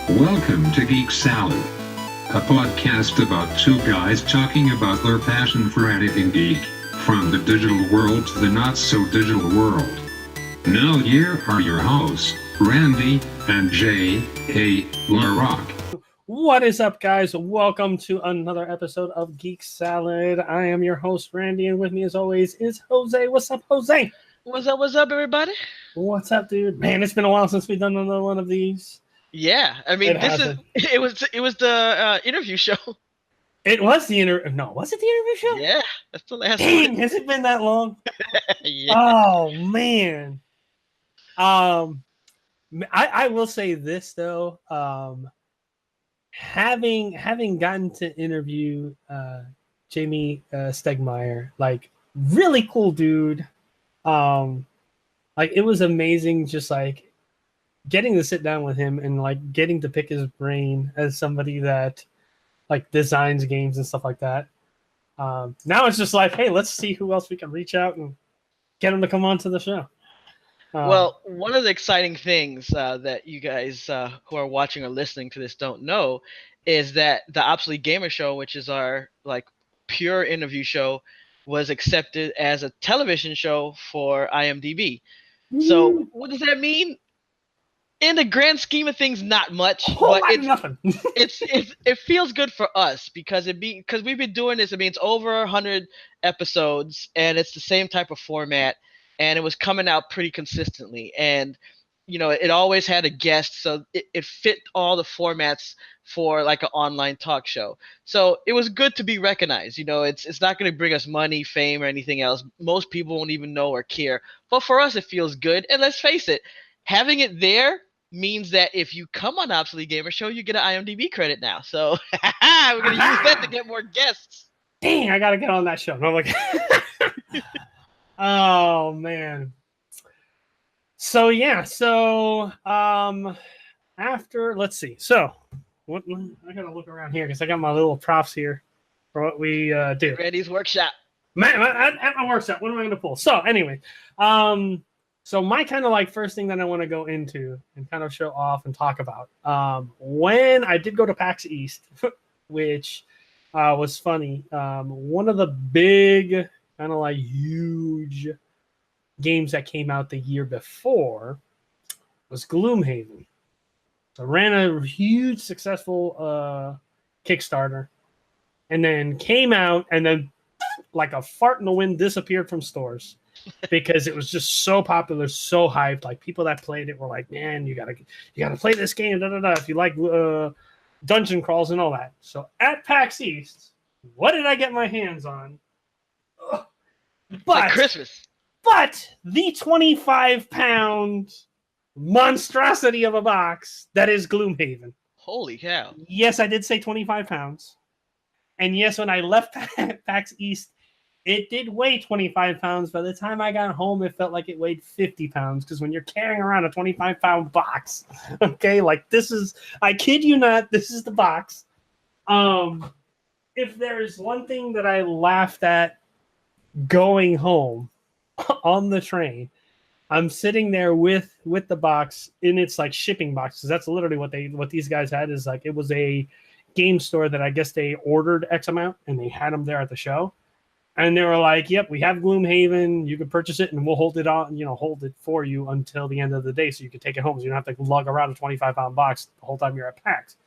Welcome to Geek Salad, a podcast about two guys talking about their passion for anything geek, from the digital world to the not-so-digital world. Now here are your hosts, Randy and J.A. LaRock. What is up, guys? Welcome to another episode of Geek Salad. I am your host, Randy, and with me, as always, is Jose. What's up, Jose? What's up, everybody? What's up, dude? Man, it's been a while since we've done another one of these. Yeah, I mean, it was the interview show. It was the interview. No, was it the interview show? Yeah, that's the last Dang, one. has it been that long? Yeah. Oh man. I will say this though. Having gotten to interview Jamie Stegmaier, like really cool dude. Like it was amazing, just like getting to sit down with him and like getting to pick his brain as somebody that like designs games and stuff like that. Now it's just like, hey, let's see who else we can reach out and get him to come on to the show. Well, one of the exciting things that you guys who are watching or listening to this don't know is that the Obsolete Gamer Show, which is our like pure interview show, was accepted as a television show for IMDb. So what does that mean? In the grand scheme of things, not much, but nothing. it feels good for us because we've been doing this. I mean, it's over 100 episodes, and it's the same type of format, and it was coming out pretty consistently. And you know, it always had a guest, so it fit all the formats for like an online talk show. So it was good to be recognized. You know, it's not going to bring us money, fame, or anything else. Most people won't even know or care, but for us, it feels good. And let's face it, having it there means that if you come on Obsolete Gamer Show, you get an IMDb credit now. So we're going to use that to get more guests. Dang, I got to get on that show. No, like, oh, man. So, yeah. So, after, let's see. So, I got to look around here because I got my little props here for what we do. Randy's workshop. Man, at my workshop, what am I going to pull? So, anyway, so my kind of like first thing that I want to go into and kind of show off and talk about, when I did go to PAX East, which was funny, one of the big kind of like huge games that came out the year before was Gloomhaven. So I ran a huge successful Kickstarter and then came out and then like a fart in the wind disappeared from stores. Because it was just so popular, so hyped. Like people that played it were like, "Man, you gotta play this game." Da, da, da, if you like dungeon crawls and all that. So at PAX East, what did I get my hands on? But like Christmas. But the 25-pound monstrosity of a box that is Gloomhaven. Holy cow! Yes, I did say 25 pounds, and yes, when I left PAX East, it did weigh 25 pounds. By the time I got home, it felt like it weighed 50 pounds. Because when you're carrying around a 25-pound box, okay, like this is, I kid you not, this is the box. If there's one thing that I laughed at going home on the train, I'm sitting there with the box in its like shipping box. Because that's literally what these guys had is like, it was a game store that I guess they ordered X amount and they had them there at the show. And they were like, "Yep, we have Gloomhaven. You can purchase it, and we'll hold it for you until the end of the day, so you can take it home. So you don't have to lug around a 25-pound box the whole time you're at PAX."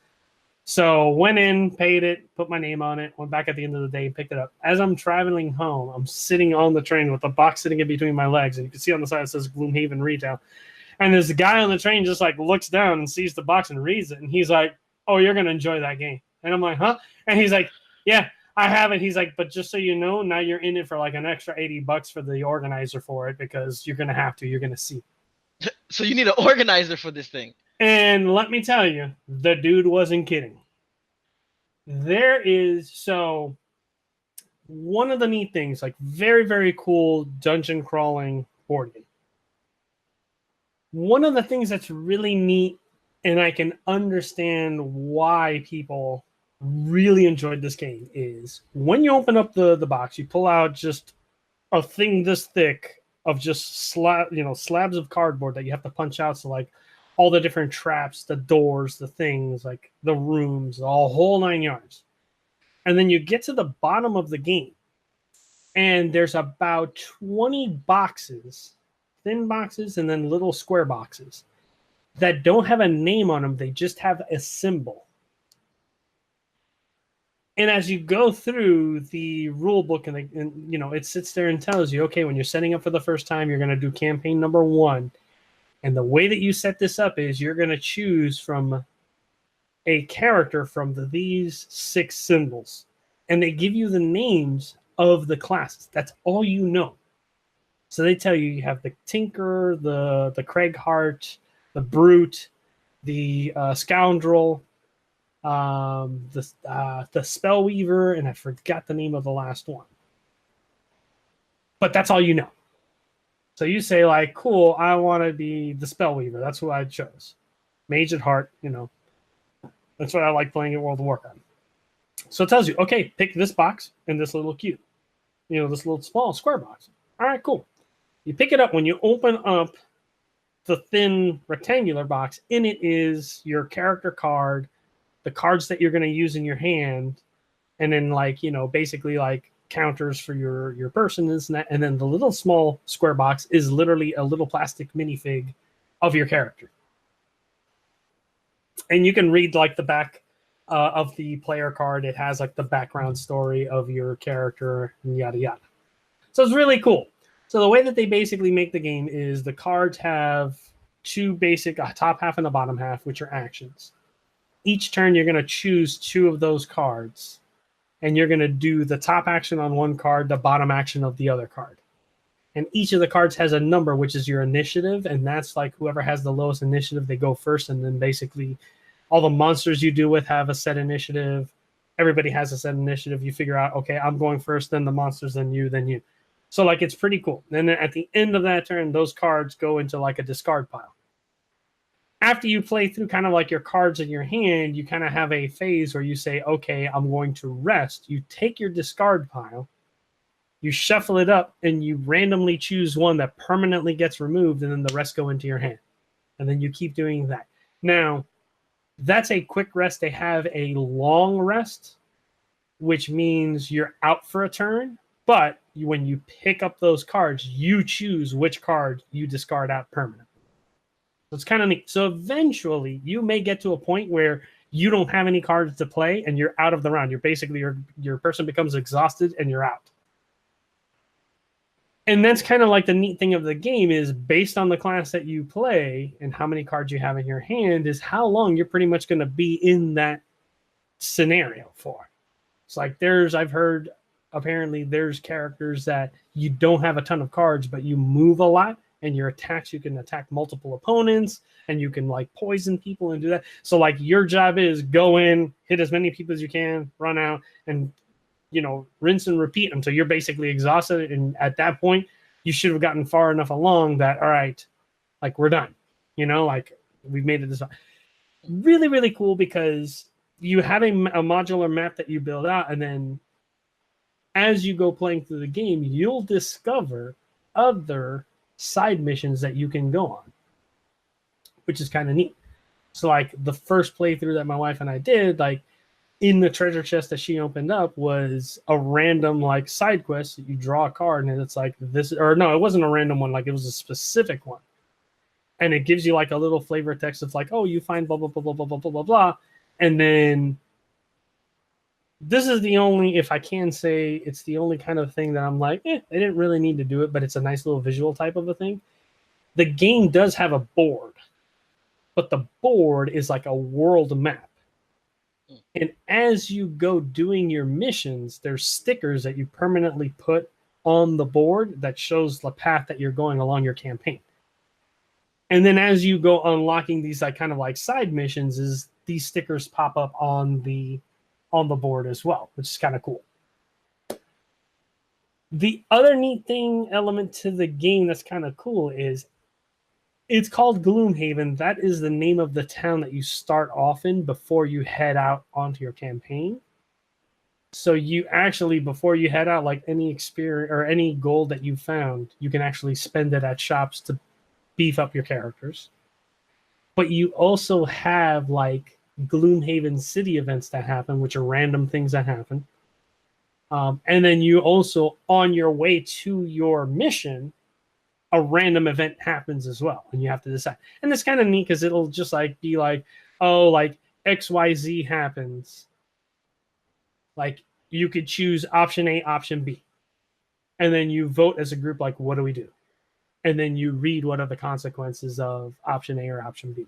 So went in, paid it, put my name on it, went back at the end of the day, picked it up. As I'm traveling home, I'm sitting on the train with the box sitting in between my legs, and you can see on the side it says Gloomhaven Retail. And this guy on the train just like looks down and sees the box and reads it, and he's like, "Oh, you're gonna enjoy that game." And I'm like, "Huh?" And he's like, "Yeah, I have it." He's like, "But just so you know, now you're in it for like an extra $80 for the organizer for it because you're going to see." So you need an organizer for this thing. And let me tell you, the dude wasn't kidding. So one of the neat things, like very, very cool dungeon crawling board game. One of the things that's really neat, and I can understand why people really enjoyed this game, is when you open up the box, you pull out just a thing this thick of just slabs of cardboard that you have to punch out. So like all the different traps, the doors, the things, like the rooms, the whole 9 yards. And then you get to the bottom of the game, and there's about 20 boxes, thin boxes, and then little square boxes that don't have a name on them. They just have a symbol. And as you go through the rule book, and it sits there and tells you, okay, when you're setting up for the first time, you're going to do campaign number 1. And the way that you set this up is you're going to choose from a character from these 6 symbols. And they give you the names of the classes. That's all you know. So they tell you have the Tinker, the Craighart, the Brute, the Scoundrel, the Spellweaver, and I forgot the name of the last one. But that's all you know. So you say, like, cool, I want to be the Spellweaver. That's who I chose. Mage at heart, That's what I like playing in World of Warcraft. So it tells you, okay, pick this box and this little cube. This little small square box. All right, cool. You pick it up. When you open up the thin rectangular box, in it is your character card, the cards that you're going to use in your hand, and then basically counters for your person, and then the little small square box is literally a little plastic minifig of your character. And you can read the back of the player card. It has the background story of your character and yada yada. So it's really cool. So the way that they basically make the game is the cards have 2 basic, a top half and a bottom half, which are actions. Each turn you're going to choose 2 of those cards, and you're going to do the top action on one card, the bottom action of the other card. And each of the cards has a number, which is your initiative, and that's whoever has the lowest initiative, they go first, and then basically all the monsters you deal with have a set initiative. Everybody has a set initiative. You figure out, okay, I'm going first, then the monsters, then you, then you. So it's pretty cool. And then at the end of that turn, those cards go into a discard pile. After you play through kind of your cards in your hand, you kind of have a phase where you say, okay, I'm going to rest. You take your discard pile, you shuffle it up, and you randomly choose one that permanently gets removed, and then the rest go into your hand. And then you keep doing that. Now, that's a quick rest. They have a long rest, which means you're out for a turn. But when you pick up those cards, you choose which card you discard out permanently. So it's kind of neat. So eventually, you may get to a point where you don't have any cards to play, and you're out of the round. You're basically, your person becomes exhausted, and you're out. And that's kind of the neat thing of the game is based on the class that you play and how many cards you have in your hand is how long you're pretty much going to be in that scenario for. It's I've heard, apparently there's characters that you don't have a ton of cards, but you move a lot, and your attacks, you can attack multiple opponents, and you can poison people and do that. So your job is go in, hit as many people as you can, run out, and rinse and repeat until you're basically exhausted. And at that point, you should have gotten far enough along that, all right, we're done. We've made it this far. Really, really cool because you have a modular map that you build out, and then as you go playing through the game, you'll discover other side missions that you can go on, which is kind of neat. So the first playthrough that my wife and I did, in the treasure chest that she opened up was a random side quest that you draw a card, and it's this, or no, it wasn't a random one, it was a specific one. And it gives you a little flavor text of oh, you find blah blah blah blah blah blah blah blah blah. And then this is the only, if I can say, it's the only kind of thing that I'm they didn't really need to do it, but it's a nice little visual type of a thing. The game does have a board, but the board is a world map. And as you go doing your missions, there's stickers that you permanently put on the board that shows the path that you're going along your campaign. And then as you go unlocking these kind of side missions, is these stickers pop up on the board as well, which is kind of cool. The other neat element to the game that's kind of cool is it's called Gloomhaven. That is the name of the town that you start off in before you head out onto your campaign. So you actually, before you head out, any experience or any gold that you found, you can actually spend it at shops to beef up your characters. but you also have like Gloomhaven city events that happen, which are random things that happen. And then you also, on your way to your mission, a random event happens as well, and you have to decide. And it's kind of neat because it'll just like be like, oh, like XYZ happens. Like you could choose option A, option B. And then you vote as a group, like, what do we do? And then you read what are the consequences of option A or option B.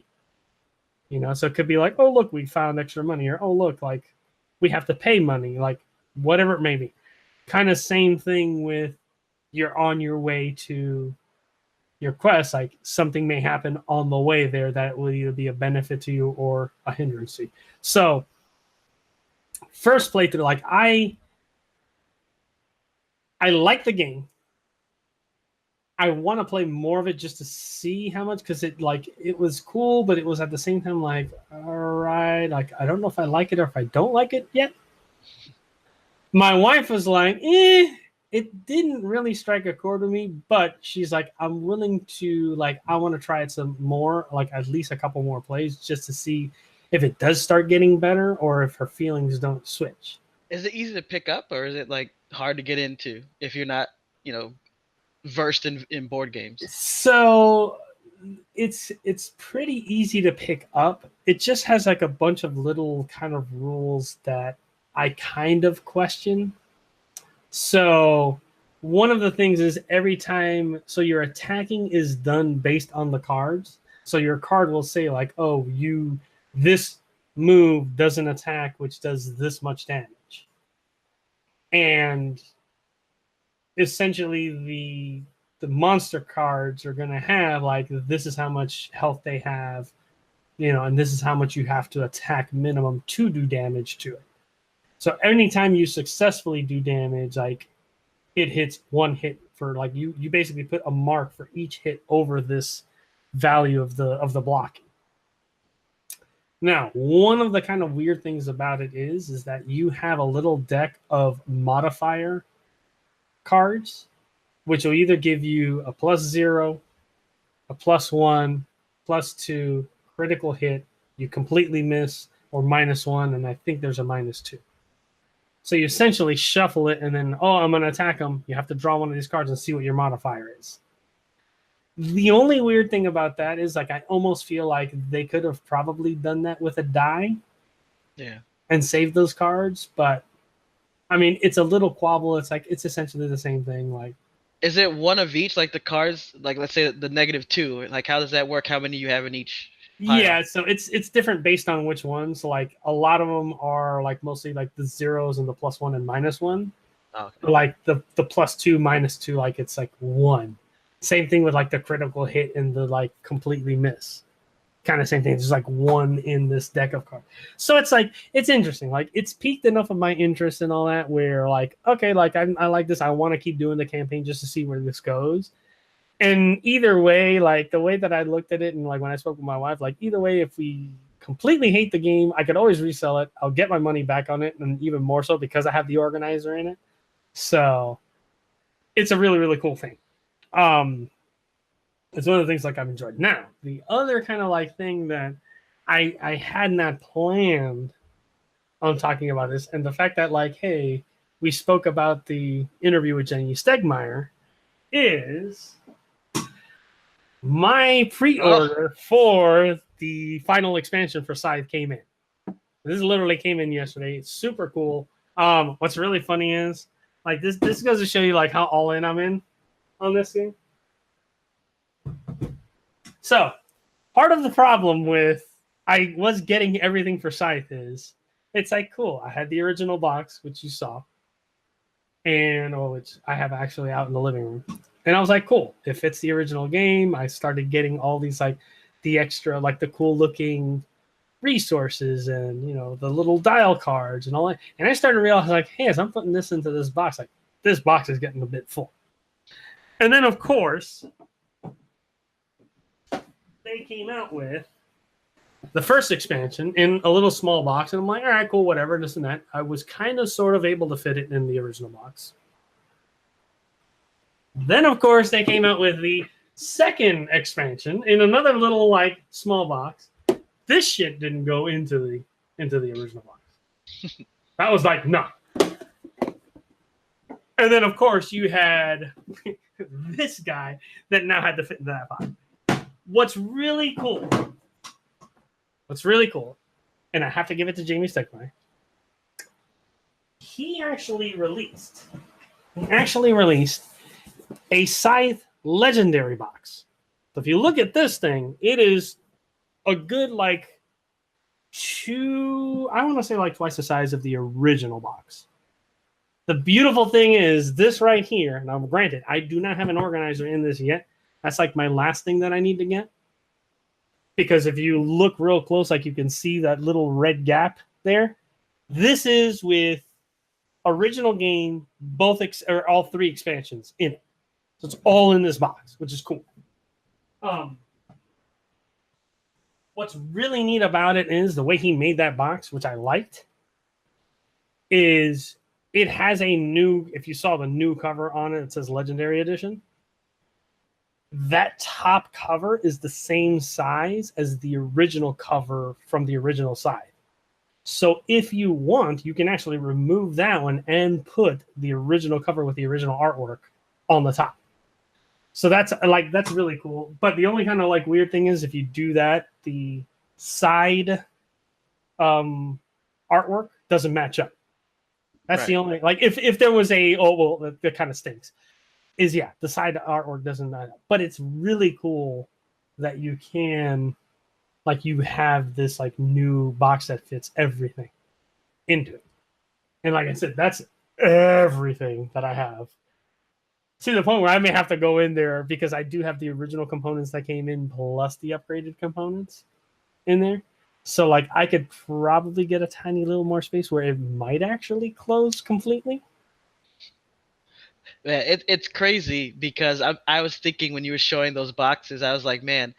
You know, so it could be like, oh, look, we found extra money, or oh, look, like we have to pay money, like whatever it may be. Kind of same thing with you're on your way to your quest, like something may happen on the way there that will either be a benefit to you or a hindrance to you. So first playthrough, like I like the game. I want to play more of it just to see how much, because it was cool, but it was at the same time like, all right, like I don't know if I like it or if I don't like it yet. My wife was like, it didn't really strike a chord with me, but she's like, I'm willing to, like, I want to try it some more, like at least a couple more plays just to see if it does start getting better or if her feelings don't switch. Is it easy to pick up, or is it like hard to get into if you're not, versed in board games? So it's pretty easy to pick up. It just has like a bunch of little kind of rules that I kind of question. So one of the things is every time, so your attacking is done based on the cards. So your card will say like, oh, this move does an attack which does this much damage. And essentially the monster cards are going to have like, this is how much health they have, and this is how much you have to attack minimum to do damage to it. So anytime you successfully do damage, like it hits one hit for like you basically put a mark for each hit over this value of the blocking. Now, one of the kind of weird things about it is that you have a little deck of modifier cards, which will either give you a +0, a +1, +2, critical hit, you completely miss, or -1, and I think there's a -2. So you essentially shuffle it, and then, I'm going to attack them. You have to draw one of these cards and see what your modifier is. The only weird thing about that is, like, I almost feel like they could have probably done that with a die. Yeah. And saved those cards, but, I mean, it's a little quabble. It's like, it's essentially the same thing. Like, is it one of each, like the cards, like let's say the -2, like how does that work? How many you have in each pile? Yeah, so it's different based on which ones. Like a lot of them are like mostly like the zeros and the +1 and -1. Okay. Like the +2, -2, like it's like 1. Same thing with like the critical hit and the like completely miss. Kind of same thing. There's like 1 in this deck of cards. So it's like, it's interesting. Like it's piqued enough of my interest and all that where like, okay, like I like this. I want to keep doing the campaign just to see where this goes. And either way, like the way that I looked at it and like when I spoke with my wife, like either way, if we completely hate the game, I could always resell it. I'll get my money back on it, and even more so because I have the organizer in it. So it's a really, really cool thing. It's one of the things like I've enjoyed. Now, the other kind of like thing that I had not planned on talking about this, and the fact that like, hey, we spoke about the interview with Jenny Stegmeyer, is my pre-order for the final expansion for Scythe came in. This literally came in yesterday. It's super cool. What's really funny is like this goes to show you like how all in I'm in on this game. So part of the problem with I was getting everything for Scythe is it's like cool. I had the original box, which you saw, and which I have actually out in the living room. And I was like, cool. If it's the original game, I started getting all these like the extra, like the cool looking resources and the little dial cards and all that. And I started to realize like, hey, as I'm putting this into this box, like this box is getting a bit full. And then of course they came out with the first expansion in a little small box, and I'm like, all right, cool, whatever, this and that. I was kind of sort of able to fit it in the original box. Then, of course, they came out with the Second expansion in another little like small box. This shit didn't go into the original box. That was like no. And then of course you had this guy that now had to fit into that box. What's really cool, and I have to give it to Jamie Stickmeyer, he actually released a Scythe Legendary box. So if you look at this thing, it is a good like I want to say like twice the size of the original box. The beautiful thing is this right here. Now, granted, I do not have an organizer in this yet. That's like my last thing that I need to get. Because if you look real close, like you can see that little red gap there. This is with original game, or all 3 expansions in it. So it's all in this box, which is cool. What's really neat about it is the way he made that box, which I liked, is it has a new, if you saw the new cover on it, it says Legendary Edition. That top cover is the same size as the original cover from the original side. So if you want, you can actually remove that one and put the original cover with the original artwork on the top. So that's really cool. But the only kind of like weird thing is if you do that, the side artwork doesn't match up. That's right. The only like if there was that kind of stinks. Is the side artwork doesn't match up. But it's really cool that you can like you have this like new box that fits everything into it. And like I said, that's everything that I have. To the point where I may have to go in there because I do have the original components that came in plus the upgraded components in there. So like I could probably get a tiny little more space where it might actually close completely. Yeah, it's crazy because I was thinking when you were showing those boxes, I was like, man,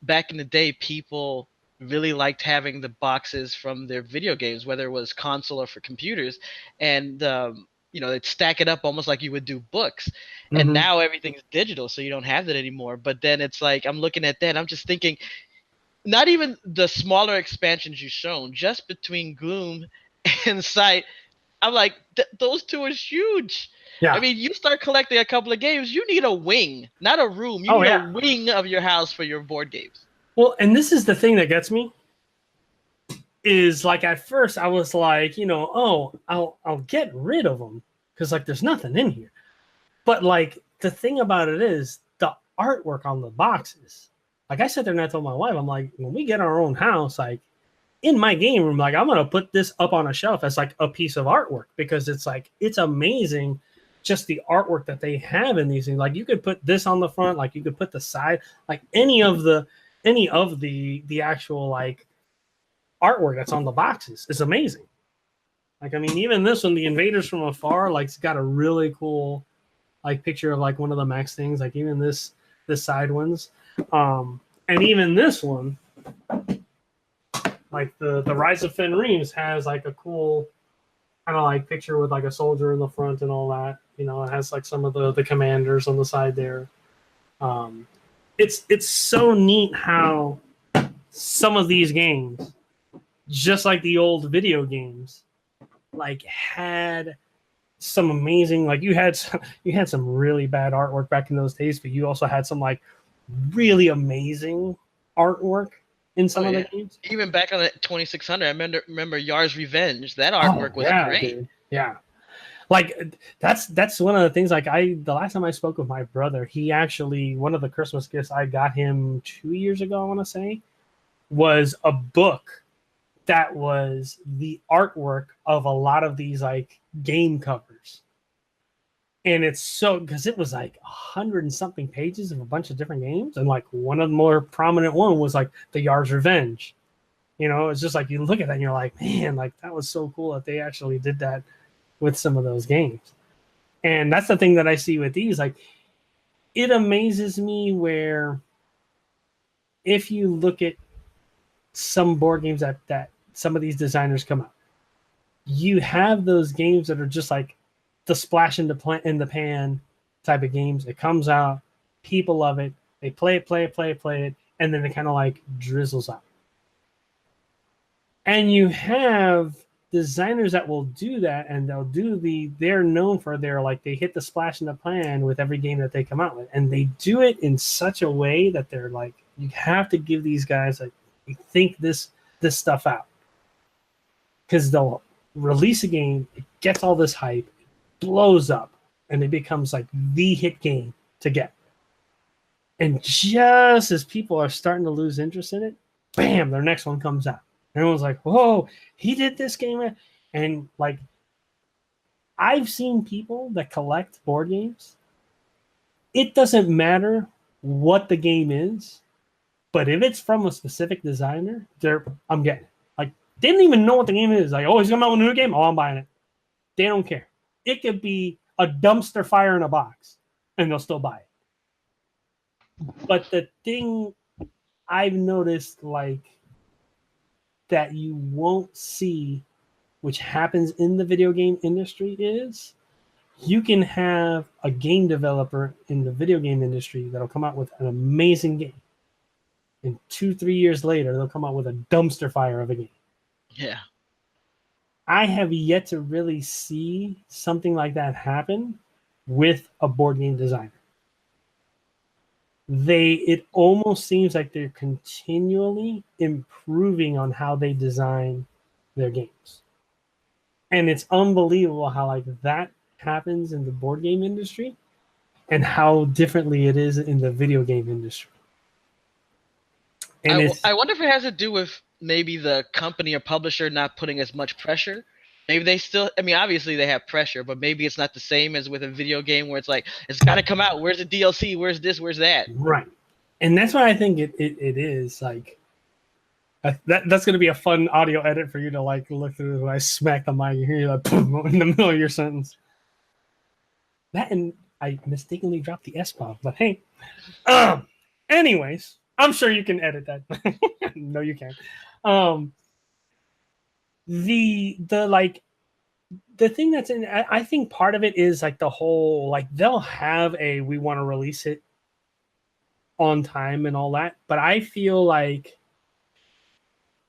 back in the day, people really liked having the boxes from their video games, whether it was console or for computers, and they'd stack it up almost like you would do books. And now everything's digital, so you don't have that anymore. But then it's like I'm looking at that, and I'm just thinking, not even the smaller expansions you've shown, just between Gloom and Sight, I'm like, those 2 is huge. Yeah. I mean, you start collecting a couple of games, you need a wing, not a room. You need a wing of your house for your board games. Well, and this is the thing that gets me. Is like at first I was like, I'll get rid of them because like there's nothing in here. But like the thing about it is the artwork on the boxes. Like I sat there and I told my wife, I'm like, when we get our own house, like in my game room, like I'm gonna put this up on a shelf as like a piece of artwork because it's like it's amazing. Just the artwork that they have in these things. Like you could put this on the front, like you could put the side, like any of the actual like artwork that's on the boxes is amazing. Like I mean, even this one, the Invaders from Afar, like it's got a really cool like picture of like one of the Max things. Like even this side ones, and even this one, like the Rise of Fenris has like a cool kind of like picture with like a soldier in the front and all that. It has like some of the commanders on the side there. It's so neat how some of these games, just like the old video games, like had some amazing, like you had some really bad artwork back in those days, but you also had some like really amazing artwork in some of the games. Even back on the 2600, I remember Yar's Revenge. That artwork was great. Dude. Yeah. Like that's one of the things. Like the last time I spoke with my brother, he actually, one of the Christmas gifts I got him 2 years ago, I want to say, was a book that was the artwork of a lot of these like game covers. And it's so, because it was like 100 and something pages of a bunch of different games, and like one of the more prominent one was like the Yar's Revenge. It's just like you look at that and you're like, man, like that was so cool that they actually did that with some of those games. And that's the thing that I see with these. Like, it amazes me where if you look at some board games that some of these designers come out, you have those games that are just like the splash in the pan type of games. It comes out, People love it. They play it, and then it kind of like drizzles out. And you have designers that will do that, and they're known for they hit the splash in the pan with every game that they come out with. And they do it in such a way that they're like, you have to give these guys you think this stuff out. Because they'll release a game, it gets all this hype, it blows up, and it becomes like the hit game to get. And just as people are starting to lose interest in it, bam, their next one comes out. Everyone's like, whoa, he did this game. And like, I've seen people that collect board games. It doesn't matter what the game is, but if it's from a specific designer, I'm getting it. Like, they didn't even know what the game is. Like, oh, he's coming out with a new game? Oh, I'm buying it. They don't care. It could be a dumpster fire in a box, and they'll still buy it. But the thing I've noticed, like, that you won't see, which happens in the video game industry, is you can have a game developer in the video game industry that'll come out with an amazing game. And 2-3 years later, they'll come out with a dumpster fire of a game. Yeah. I have yet to really see something like that happen with a board game designer. It almost seems like they're continually improving on how they design their games. And it's unbelievable how like that happens in the board game industry and how differently it is in the video game industry. And I wonder if it has to do with maybe the company or publisher not putting as much pressure. Maybe they still, I mean, obviously they have pressure, but maybe it's not the same as with a video game where it's like, it's got to come out. Where's the DLC? Where's this? Where's that? Right. And that's why I think it is like, that's going to be a fun audio edit for you to like look through when I smack the mic. You hear like boom, in the middle of your sentence. That, and I mistakenly dropped the S-bomb, but hey. Anyways, I'm sure you can edit that. No, you can't. The thing that's in, I think part of it is like the whole, like they'll have we want to release it on time and all that, but I feel like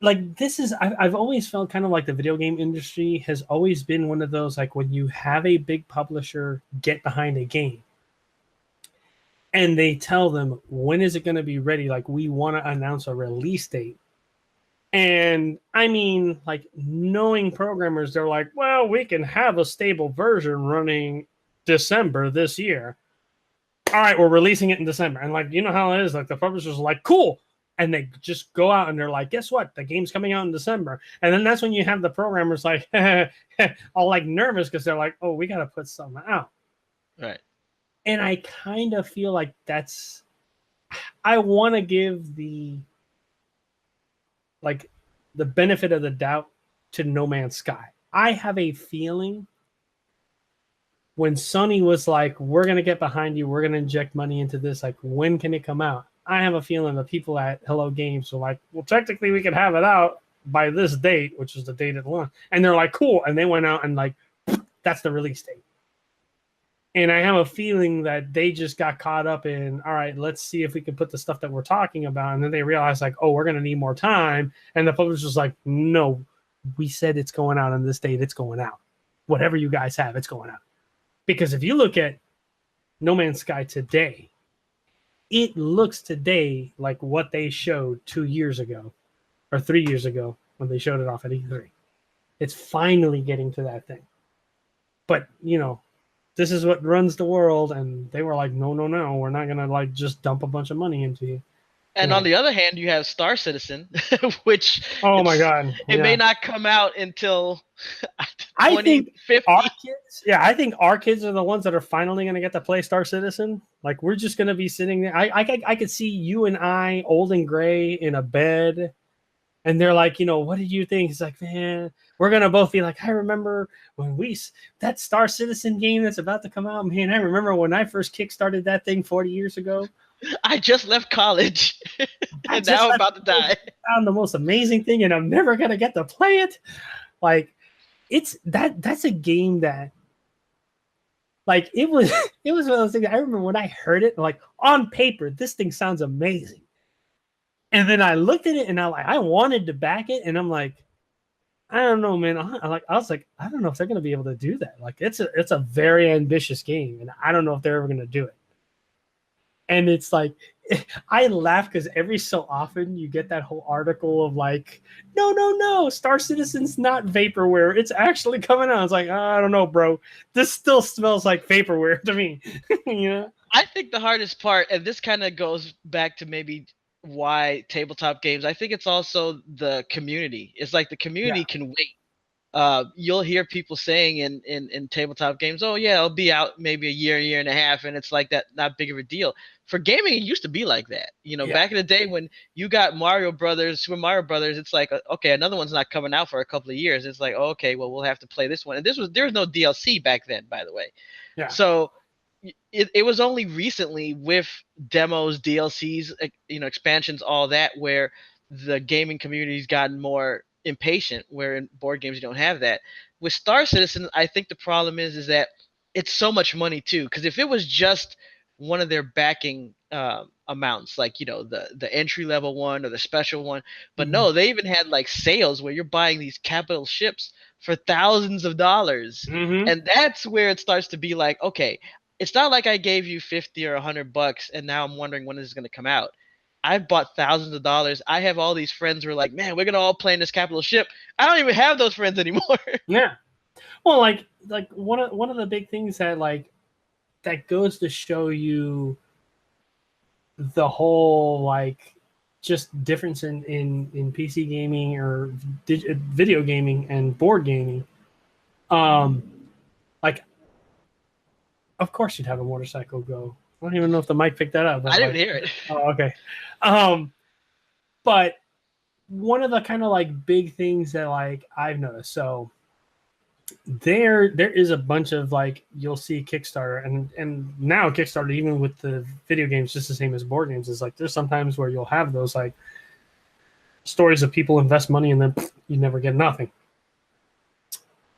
this is, I've always felt kind of like the video game industry has always been one of those, like when you have a big publisher get behind a game and they tell them, when is it going to be ready? Like, we want to announce a release date. And I mean, like, knowing programmers, they're like, well, we can have a stable version running December this year. All right, we're releasing it in December. And like, you know how it is, like the publishers are like, cool. And they just go out and they're like, guess what? The game's coming out in December. And then that's when you have the programmers like all like nervous because they're like, oh, we got to put something out. Right. And I kind of feel like I want to give the benefit of the doubt to No Man's Sky. I have a feeling when Sony was like, we're going to get behind you, we're going to inject money into this, like, when can it come out? I have a feeling the people at Hello Games were like, well, technically we could have it out by this date, which is the date of the launch. And they're like, cool. And they went out and like, that's the release date. And I have a feeling that they just got caught up in, all right, let's see if we can put the stuff that we're talking about. And then they realized, like, oh, we're going to need more time. And the publisher's like, no, we said it's going out on this date. It's going out. Whatever you guys have, it's going out. Because if you look at No Man's Sky today, it looks today like what they showed 2 years ago or 3 years ago when they showed it off at E3. It's finally getting to that thing. But, you know, this is what runs the world, and they were like, no, we're not gonna like just dump a bunch of money into you. And on the other hand, you have Star Citizen, which my god, it may not come out until 2050. I think our kids are the ones that are finally gonna get to play Star Citizen. Like, we're just gonna be sitting there. I could see you and I, old and gray, in a bed. And they're like, you know, what did you think? It's like, man, we're going to both be like, I remember when that Star Citizen game that's about to come out, man, I remember when I first kickstarted that thing 40 years ago. I just left college and now I'm about to die. I found the most amazing thing and I'm never going to get to play it. Like, that's a game that, like, it was one of those things. I remember when I heard it, like, on paper, this thing sounds amazing. And then I looked at it and I wanted to back it, and I'm like, I don't know, man. I was like, I don't know if they're gonna be able to do that. Like, it's a very ambitious game, and I don't know if they're ever gonna do it. And it's like, I laugh because every so often you get that whole article of like, no, Star Citizen's not vaporware. It's actually coming out. It's like, I don't know, bro. This still smells like vaporware to me. You know? I think the hardest part, and this kind of goes back to maybe why tabletop games, I think it's also the community. It's like the community can wait. You'll hear people saying in tabletop games, oh yeah, it'll be out maybe a year and a half, and it's like that, not big of a deal. For gaming, it used to be like that. Back in the day when you got Super Mario Brothers, it's like, okay, another one's not coming out for a couple of years. It's like, oh, okay, well, we'll have to play this one. And there was no DLC back then, by the way. Yeah. So it was only recently with demos, DLCs, expansions, all that, where the gaming community's gotten more impatient, where in board games you don't have that. With Star Citizen, I think the problem is that it's so much money too, because if it was just one of their backing amounts, like the entry level one or the special one, but no, they even had like sales where you're buying these capital ships for thousands of dollars, and that's where it starts to be like, okay, it's not like I gave you $50 or $100 and now I'm wondering when this is going to come out. I've bought thousands of dollars. I have all these friends who are like, man, we're going to all play in this capital ship. I don't even have those friends anymore. Yeah. Well, like one of the big things that goes to show you the whole like just difference in PC gaming or video gaming and board gaming. Like, of course you'd have a motorcycle go. I don't even know if the mic picked that up. I didn't hear it. Oh, okay. But one of the kind of like big things that like I've noticed, so there is a bunch of like, you'll see Kickstarter and now Kickstarter, even with the video games, just the same as board games, is like there's sometimes where you'll have those like stories of people invest money and then you never get nothing.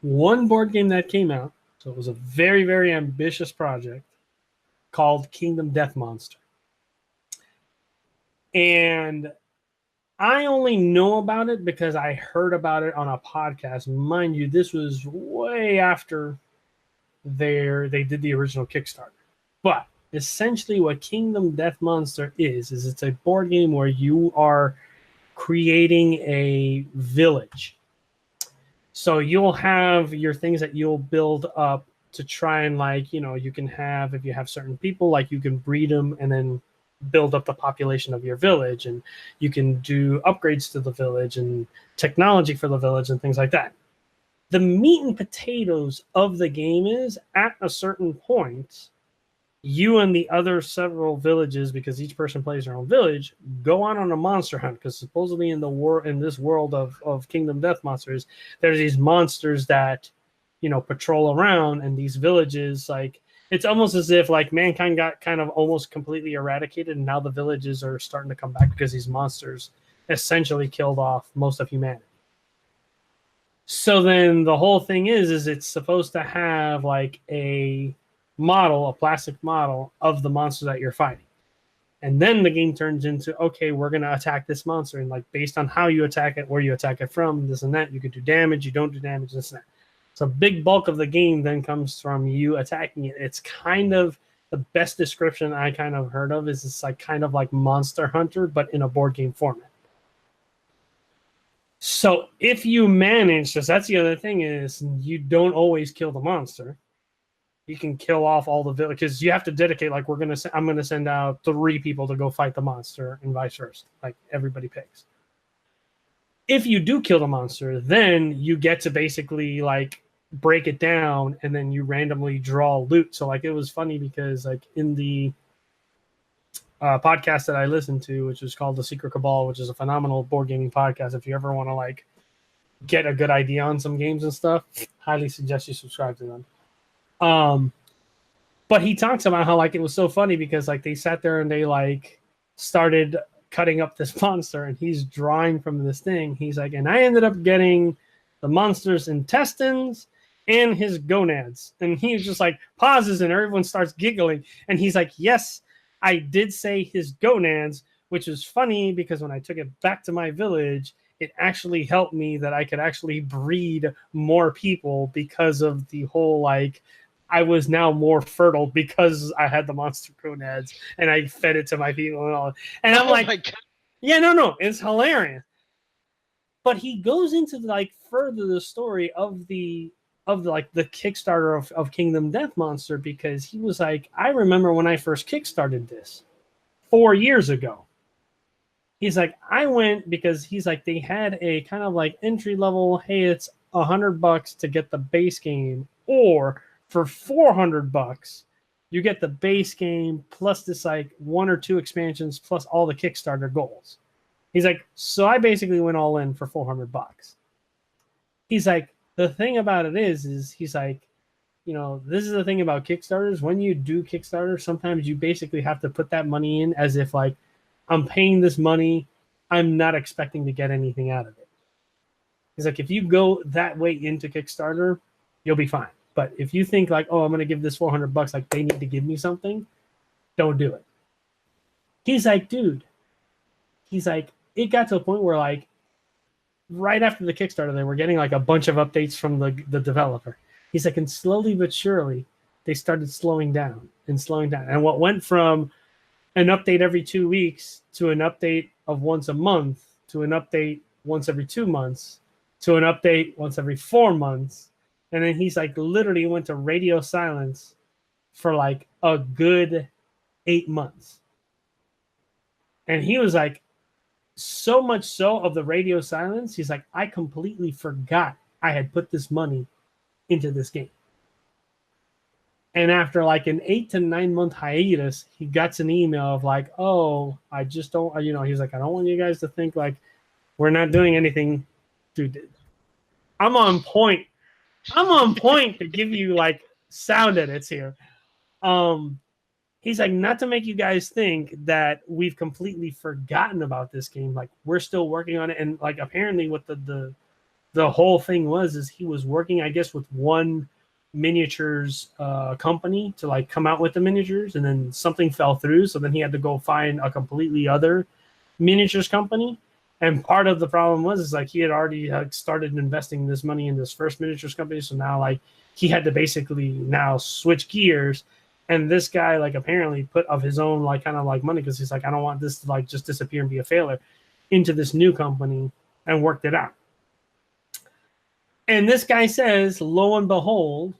One board game that came out, so it was a very, very ambitious project called Kingdom Death Monster. And I only know about it because I heard about it on a podcast. Mind you, this was way after they did the original Kickstarter. But essentially what Kingdom Death Monster is it's a board game where you are creating a village. So you'll have your things that you'll build up to try and like, you can have, if you have certain people, like you can breed them and then build up the population of your village, and you can do upgrades to the village and technology for the village and things like that. The meat and potatoes of the game is at a certain point, you and the other several villages, because each person plays their own village, go on a monster hunt, because supposedly in this world of Kingdom Death Monsters, there's these monsters that patrol around, and these villages, like, it's almost as if like mankind got kind of almost completely eradicated, and now the villages are starting to come back because these monsters essentially killed off most of humanity. So then the whole thing is it's supposed to have like a plastic model of the monster that you're fighting. And then the game turns into, okay, we're going to attack this monster. And like, based on how you attack it, where you attack it from, this and that, you can do damage, you don't do damage, this and that. So a big bulk of the game then comes from you attacking it. It's kind of the best description I kind of heard of is it's like kind of like Monster Hunter, but in a board game format. So if you manage, because that's the other thing is you don't always kill the monster. You can kill off all the villages, because you have to dedicate, like I'm going to send out 3 people to go fight the monster and vice versa. Like everybody picks. If you do kill the monster, then you get to basically like break it down and then you randomly draw loot. So like it was funny because like in the podcast that I listened to, which is called The Secret Cabal, which is a phenomenal board gaming podcast. If you ever want to like get a good idea on some games and stuff, highly suggest you subscribe to them. But he talks about how like it was so funny because like they sat there and they like started cutting up this monster and he's drawing from this thing. He's like, and I ended up getting the monster's intestines and his gonads. And he just like pauses and everyone starts giggling. And he's like, yes, I did say his gonads, which was funny because when I took it back to my village, it actually helped me that I could actually breed more people because of the whole, like, I was now more fertile because I had the monster gonads and I fed it to my people and all. And I'm like, my God. yeah, no, it's hilarious. But he goes into like further the story of the like the Kickstarter of Kingdom Death Monster, because he was like, I remember when I first kickstarted this 4 years ago. He's like, I went because he's like, they had a kind of like entry level, hey, it's $100 to get the base game, or for $400 you get the base game plus this like 1 or 2 expansions plus all the Kickstarter goals. He's like, so I basically went all in for $400. He's like, the thing about it is he's like, you know, this is the thing about Kickstarters. When you do Kickstarter, sometimes you basically have to put that money in as if like, I'm paying this money, I'm not expecting to get anything out of it. He's like, if you go that way into Kickstarter, you'll be fine. But if you think like, oh, I'm going to give this $400, like they need to give me something, don't do it. He's like, dude, he's like, it got to a point where like right after the Kickstarter, they were getting like a bunch of updates from the developer. He's like, and slowly but surely, they started slowing down. And what went from an update every 2 weeks to an update of once a month to an update once every 2 months to an update once every 4 months. And then he's like, literally went to radio silence for like a good 8 months. And he was like, so much so of the radio silence, he's like, I completely forgot I had put this money into this game. And after like an 8 to 9 month hiatus, he gets an email of like, oh, I just don't, you know, he's like, I don't want you guys to think like we're not doing anything. Dude, I'm on point. To give you like sound edits here. He's like, not to make you guys think that we've completely forgotten about this game. Like, we're still working on it. And like, apparently what the whole thing was is he was working, I guess, with one miniatures company to like come out with the miniatures, and then something fell through, so then he had to go find a completely other miniatures company. And part of the problem was is like he had already started investing this money in this first miniatures company, so now like he had to basically now switch gears. And this guy like apparently put of his own like kind of like money, because he's like, I don't want this to like just disappear and be a failure, into this new company, and worked it out. And this guy says, lo and behold,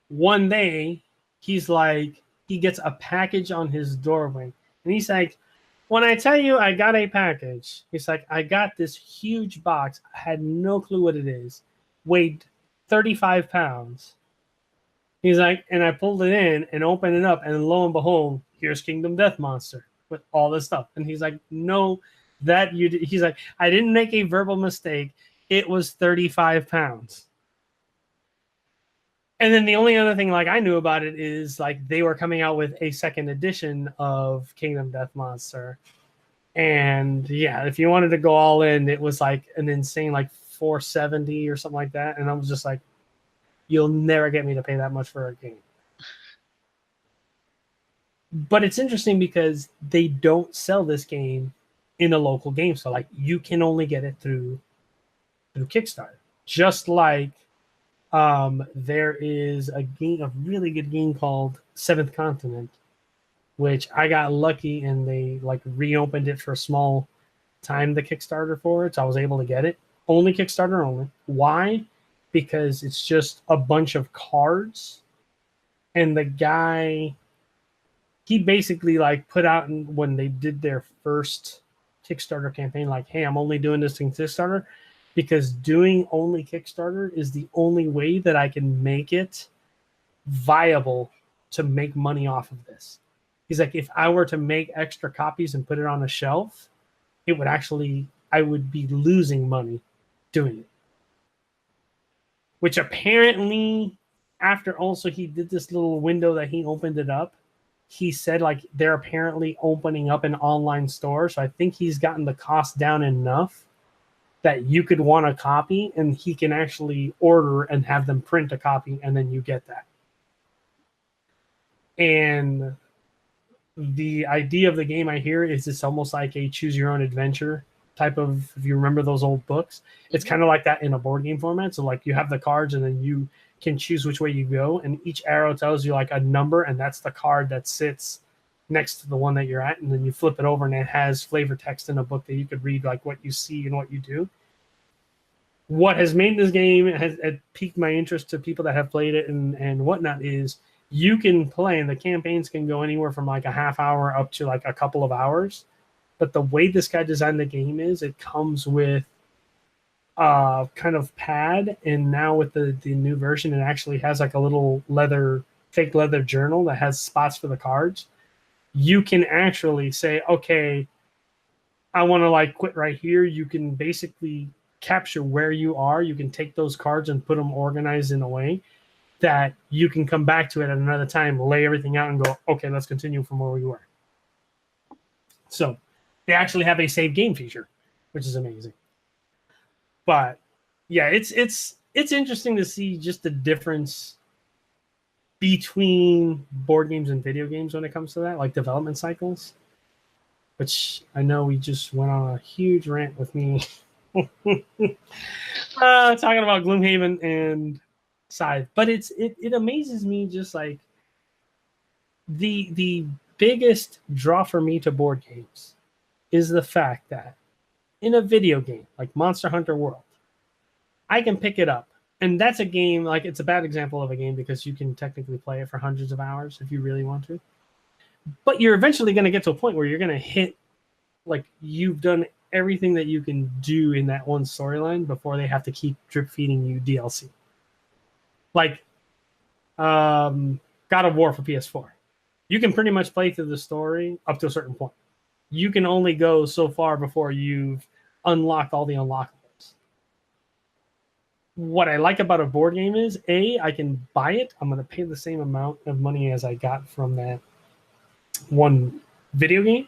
one day he's like, he gets a package on his doorway. And he's like, when I tell you I got a package, he's like, I got this huge box. I had no clue what it is. Weighed 35 pounds. He's like, and I pulled it in and opened it up, and lo and behold, here's Kingdom Death Monster with all this stuff. And he's like, no, that you did. He's like, I didn't make a verbal mistake. It was 35 pounds. And then the only other thing like I knew about it is like they were coming out with a second edition of Kingdom Death Monster. And yeah, if you wanted to go all in, it was like an insane like $470 or something like that. And I was just like, you'll never get me to pay that much for a game. But it's interesting because they don't sell this game in a local game store. Like you can only get it through Kickstarter. Just like there is a really good game called Seventh Continent, which I got lucky and they like reopened it for a small time, the Kickstarter for it. So I was able to get it. Only Kickstarter only. Why? Because it's just a bunch of cards. And the guy, he basically like put out when they did their first Kickstarter campaign, like, hey, I'm only doing this in Kickstarter because doing only Kickstarter is the only way that I can make it viable to make money off of this. He's like, if I were to make extra copies and put it on a shelf, it would actually, I would be losing money doing it. Which apparently, after also he did this little window that he opened it up, he said like they're apparently opening up an online store. So I think he's gotten the cost down enough that you could want a copy and he can actually order and have them print a copy and then you get that. And the idea of the game I hear is it's almost like a choose your own adventure type of, if you remember those old books, it's kind of like that in a board game format. So like you have the cards and then you can choose which way you go, and each arrow tells you like a number, and that's the card that sits next to the one that you're at, and then you flip it over and it has flavor text in a book that you could read like what you see and what you do. What has made this game has piqued my interest to people that have played it and whatnot is you can play, and the campaigns can go anywhere from like a half hour up to like a couple of hours. But the way this guy designed the game is it comes with kind of pad, and now with the new version, it actually has like a little fake leather journal that has spots for the cards. You can actually say, okay, I want to like quit right here. You can basically capture where you are. You can take those cards and put them organized in a way that you can come back to it at another time, lay everything out and go, okay, let's continue from where we were. So they actually have a save game feature, which is amazing. But yeah, it's interesting to see just the difference between board games and video games when it comes to that, like development cycles, which I know we just went on a huge rant with me talking about Gloomhaven and Scythe. But it amazes me just like the biggest draw for me to board games is the fact that in a video game like Monster Hunter World, I can pick it up. And that's a game, like it's a bad example of a game because you can technically play it for hundreds of hours if you really want to. But you're eventually going to get to a point where you're going to hit, like you've done everything that you can do in that one storyline before they have to keep drip feeding you DLC. Like God of War for PS4. You can pretty much play through the story up to a certain point. You can only go so far before you've unlocked all the unlockables. What I like about a board game is, A, I can buy it. I'm going to pay the same amount of money as I got from that one video game,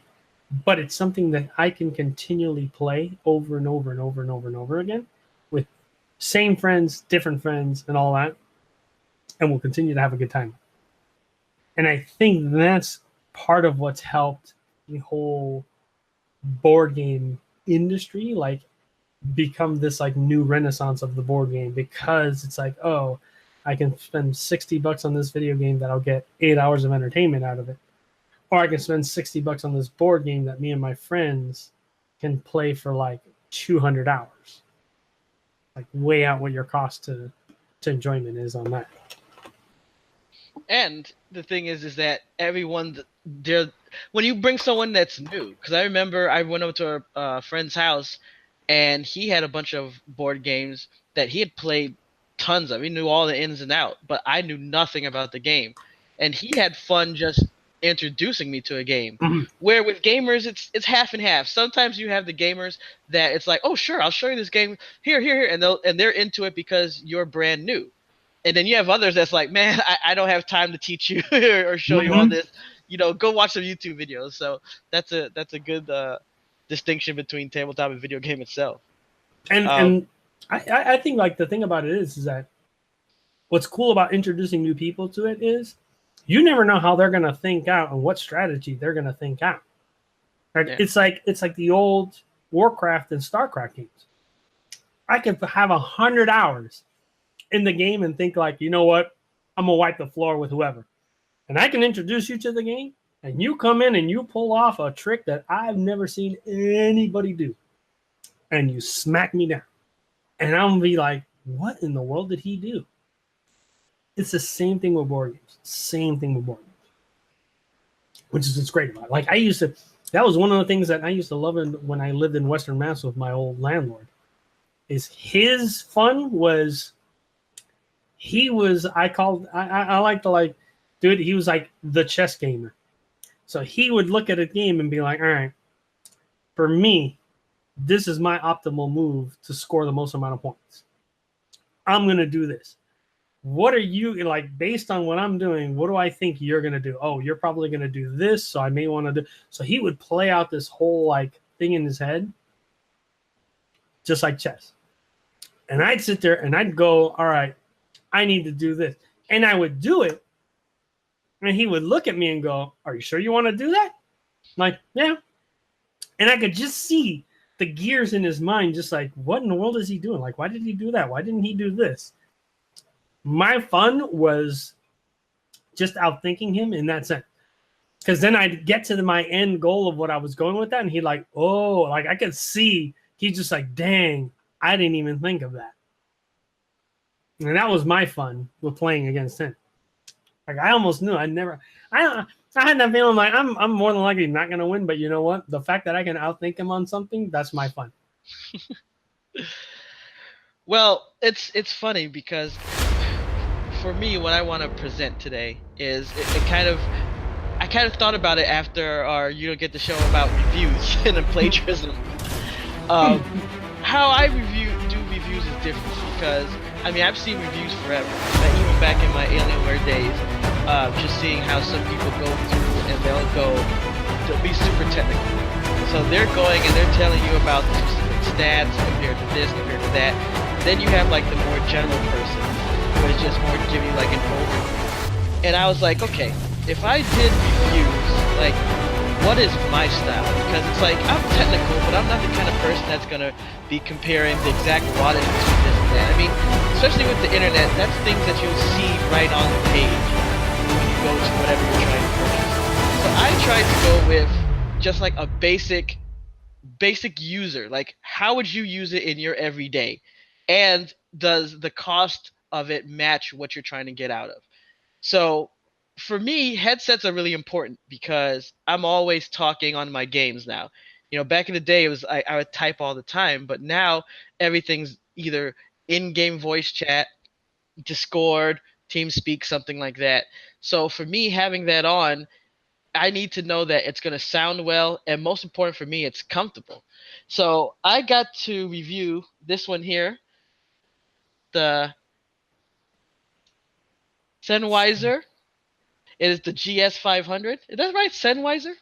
but it's something that I can continually play over and over and over and over and over again with same friends, different friends, and all that, and we'll continue to have a good time. And I think that's part of what's helped the whole board game industry, like, become this like new renaissance of the board game, because it's like, oh, I can spend $60 on this video game that I'll get 8 hours of entertainment out of it, or I can spend $60 on this board game that me and my friends can play for like 200 hours, like way out what your cost to enjoyment is on that. And the thing is that everyone there, when you bring someone that's new, because I remember I went over to a friend's house and he had a bunch of board games that he had played tons of. He knew all the ins and outs, but I knew nothing about the game. And he had fun just introducing me to a game. Mm-hmm. Where with gamers, it's half and half. Sometimes you have the gamers that it's like, oh, sure, I'll show you this game. Here. And they're into it because you're brand new. And then you have others that's like, man, I don't have time to teach you or show you all this. You know, go watch some YouTube videos. So that's a good distinction between tabletop and video game itself. And I think like the thing about it is that what's cool about introducing new people to it is you never know how they're gonna think out and what strategy they're gonna think out. Right? Yeah. It's like the old Warcraft and StarCraft games. I could have 100 hours in the game and think like, you know what, I'm gonna wipe the floor with whoever, and I can introduce you to the game, and you come in and you pull off a trick that I've never seen anybody do, and you smack me down, and I'm gonna be like, what in the world did he do? It's the same thing with board games. Which is what's great about it. Like that was one of the things that I used to love when I lived in Western Mass with my old landlord, is his fun was, I like to like, dude, he was like the chess gamer. So he would look at a game and be like, all right, for me, this is my optimal move to score the most amount of points. I'm going to do this. What are you, like, based on what I'm doing, what do I think you're going to do? Oh, you're probably going to do this, so I may want to do. So he would play out this whole, like, thing in his head, just like chess. And I'd sit there and I'd go, all right, I need to do this. And I would do it. And he would look at me and go, "Are you sure you want to do that?" I'm like, yeah. And I could just see the gears in his mind, just like, what in the world is he doing? Like, why did he do that? Why didn't he do this? My fun was just outthinking him in that sense. Because then I'd get to my end goal of what I was going with that, and he'd like, oh, like I could see he's just like, dang, I didn't even think of that. And that was my fun with playing against him. Like I almost knew I had that feeling like I'm more than likely not gonna win, but you know what? The fact that I can outthink him on something, that's my fun. Well, it's funny because for me, what I want to present today is I kind of thought about it after our Get the Show about reviews and plagiarism. How I do reviews is different because I mean I've seen reviews forever, even back in my Alienware days. Just seeing how some people go through and they'll be super technical. So they're going and they're telling you about the specific stats compared to this, compared to that. Then you have like the more general person, who is just more giving you like an overview. And I was like, okay, if I did reviews, like, what is my style? Because it's like, I'm technical, but I'm not the kind of person that's gonna be comparing the exact wattage between this and that. I mean, especially with the internet, that's things that you'll see right on the page when you go to whatever you're trying to purchase. So I tried to go with just like a basic user. Like, how would you use it in your everyday? And does the cost of it match what you're trying to get out of? So for me, headsets are really important because I'm always talking on my games now. Back in the day, it was I would type all the time, but now everything's either in-game voice chat, Discord, TeamSpeak, something like that. So for me, having that on, I need to know that it's going to sound well, and most important for me, it's comfortable. So I got to review this one here, the Sennheiser. It is the GS500. Is that right? Sennheiser?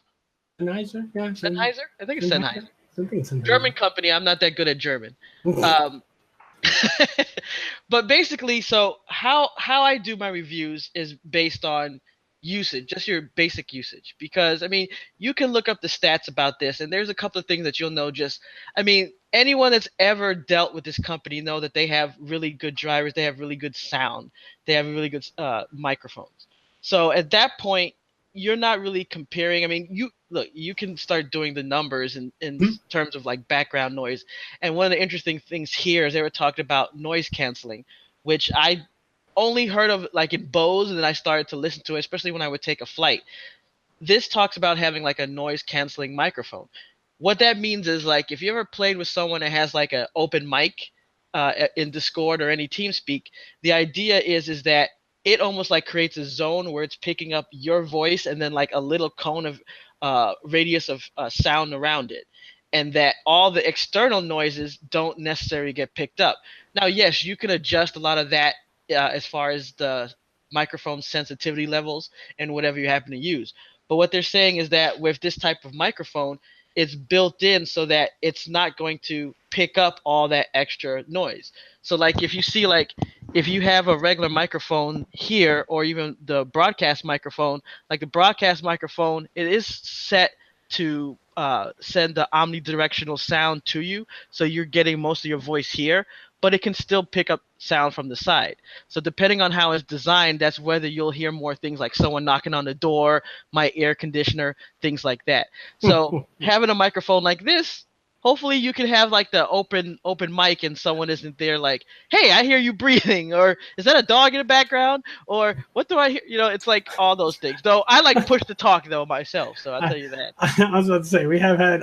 Sennheiser? Yeah. Sennheiser? I think it's Sennheiser. Sennheiser. German company. I'm not that good at German. But basically, so how I do my reviews is based on usage, just your basic usage. Because, I mean, you can look up the stats about this, and there's a couple of things that you'll know anyone that's ever dealt with this company know that they have really good drivers, they have really good sound, they have really good microphones. So at that point, you're not really comparing. I mean, you can start doing the numbers in terms of like background noise. And one of the interesting things here is they were talking about noise canceling, which I only heard of like in Bose, and then I started to listen to it, especially when I would take a flight. This talks about having like a noise canceling microphone. What that means is like if you ever played with someone that has like an open mic in Discord or any TeamSpeak, the idea is that it almost like creates a zone where it's picking up your voice and then like a little cone of radius of sound around it. And that all the external noises don't necessarily get picked up. Now, yes, you can adjust a lot of that as far as the microphone sensitivity levels and whatever you happen to use. But what they're saying is that with this type of microphone, it's built in so that it's not going to pick up all that extra noise. So like if you have a regular microphone here or even the broadcast microphone, like the broadcast microphone, it is set to send the omnidirectional sound to you. So you're getting most of your voice here, but it can still pick up sound from the side. So depending on how it's designed, that's whether you'll hear more things like someone knocking on the door, my air conditioner, things like that. So having a microphone like this, hopefully you can have like the open mic and someone isn't there like, hey, I hear you breathing, or is that a dog in the background, or what do I hear? It's like all those things. Though I like push to talk though myself, so I'll tell you that. I was about to say, we have had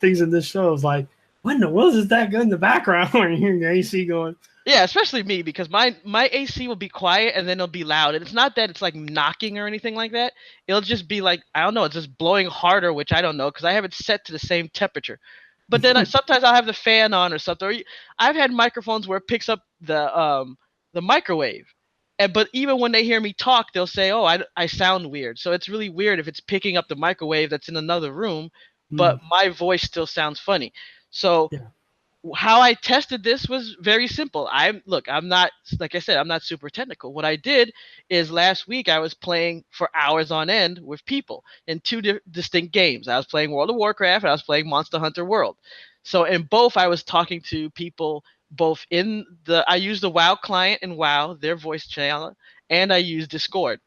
things in this show is like, what in the world is that good in the background when you hear your AC going? Yeah, especially me, because my AC will be quiet and then it'll be loud. And it's not that it's like knocking or anything like that. It'll just be like, I don't know, it's just blowing harder, which I don't know because I have it set to the same temperature. But then sometimes I'll have the fan on or something. Or I've had microphones where it picks up the microwave. But even when they hear me talk, they'll say, oh, I sound weird. So it's really weird if it's picking up the microwave that's in another room, but my voice still sounds funny. So how I tested this was very simple. I'm not, like I said, I'm not super technical. What I did is last week I was playing for hours on end with people in two distinct games. I was playing World of Warcraft and I was playing Monster Hunter World. So in both, I was talking to people both in the, I used the WoW client in WoW, their voice channel, and I used Discord.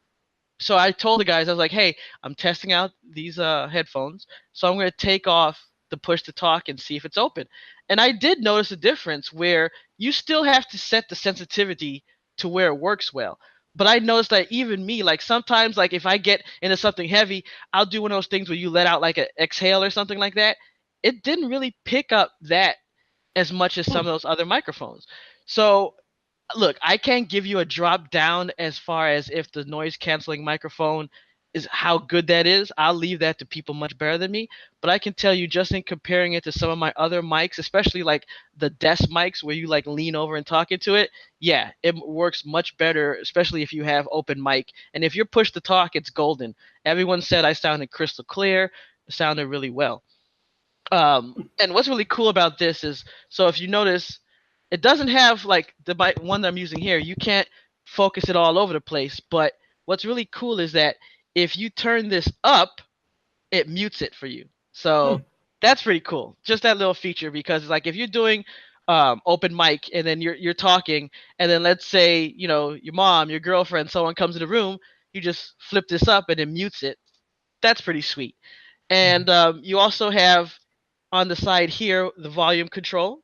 So I told the guys, I was like, hey, I'm testing out these headphones, so I'm going to take off the push to talk and see if it's open. And I did notice a difference where you still have to set the sensitivity to where it works well. But I noticed that even me, like sometimes, like if I get into something heavy, I'll do one of those things where you let out like an exhale or something like that. It didn't really pick up that as much as some of those other microphones. So look, I can't give you a drop down as far as if the noise canceling microphone is how good that is. I'll leave that to people much better than me. But I can tell you, just in comparing it to some of my other mics, especially like the desk mics where you like lean over and talk into it, yeah, it works much better, especially if you have open mic. And if you're push to talk, it's golden. Everyone said I sounded crystal clear, sounded really well. And what's really cool about this is, so if you notice, it doesn't have like the one that I'm using here. You can't focus it all over the place. But what's really cool is that if you turn this up, it mutes it for you. So that's pretty cool. Just that little feature, because like if you're doing open mic and then you're talking, and then let's say your mom, your girlfriend, someone comes in the room, you just flip this up and it mutes it. That's pretty sweet. And you also have on the side here the volume control,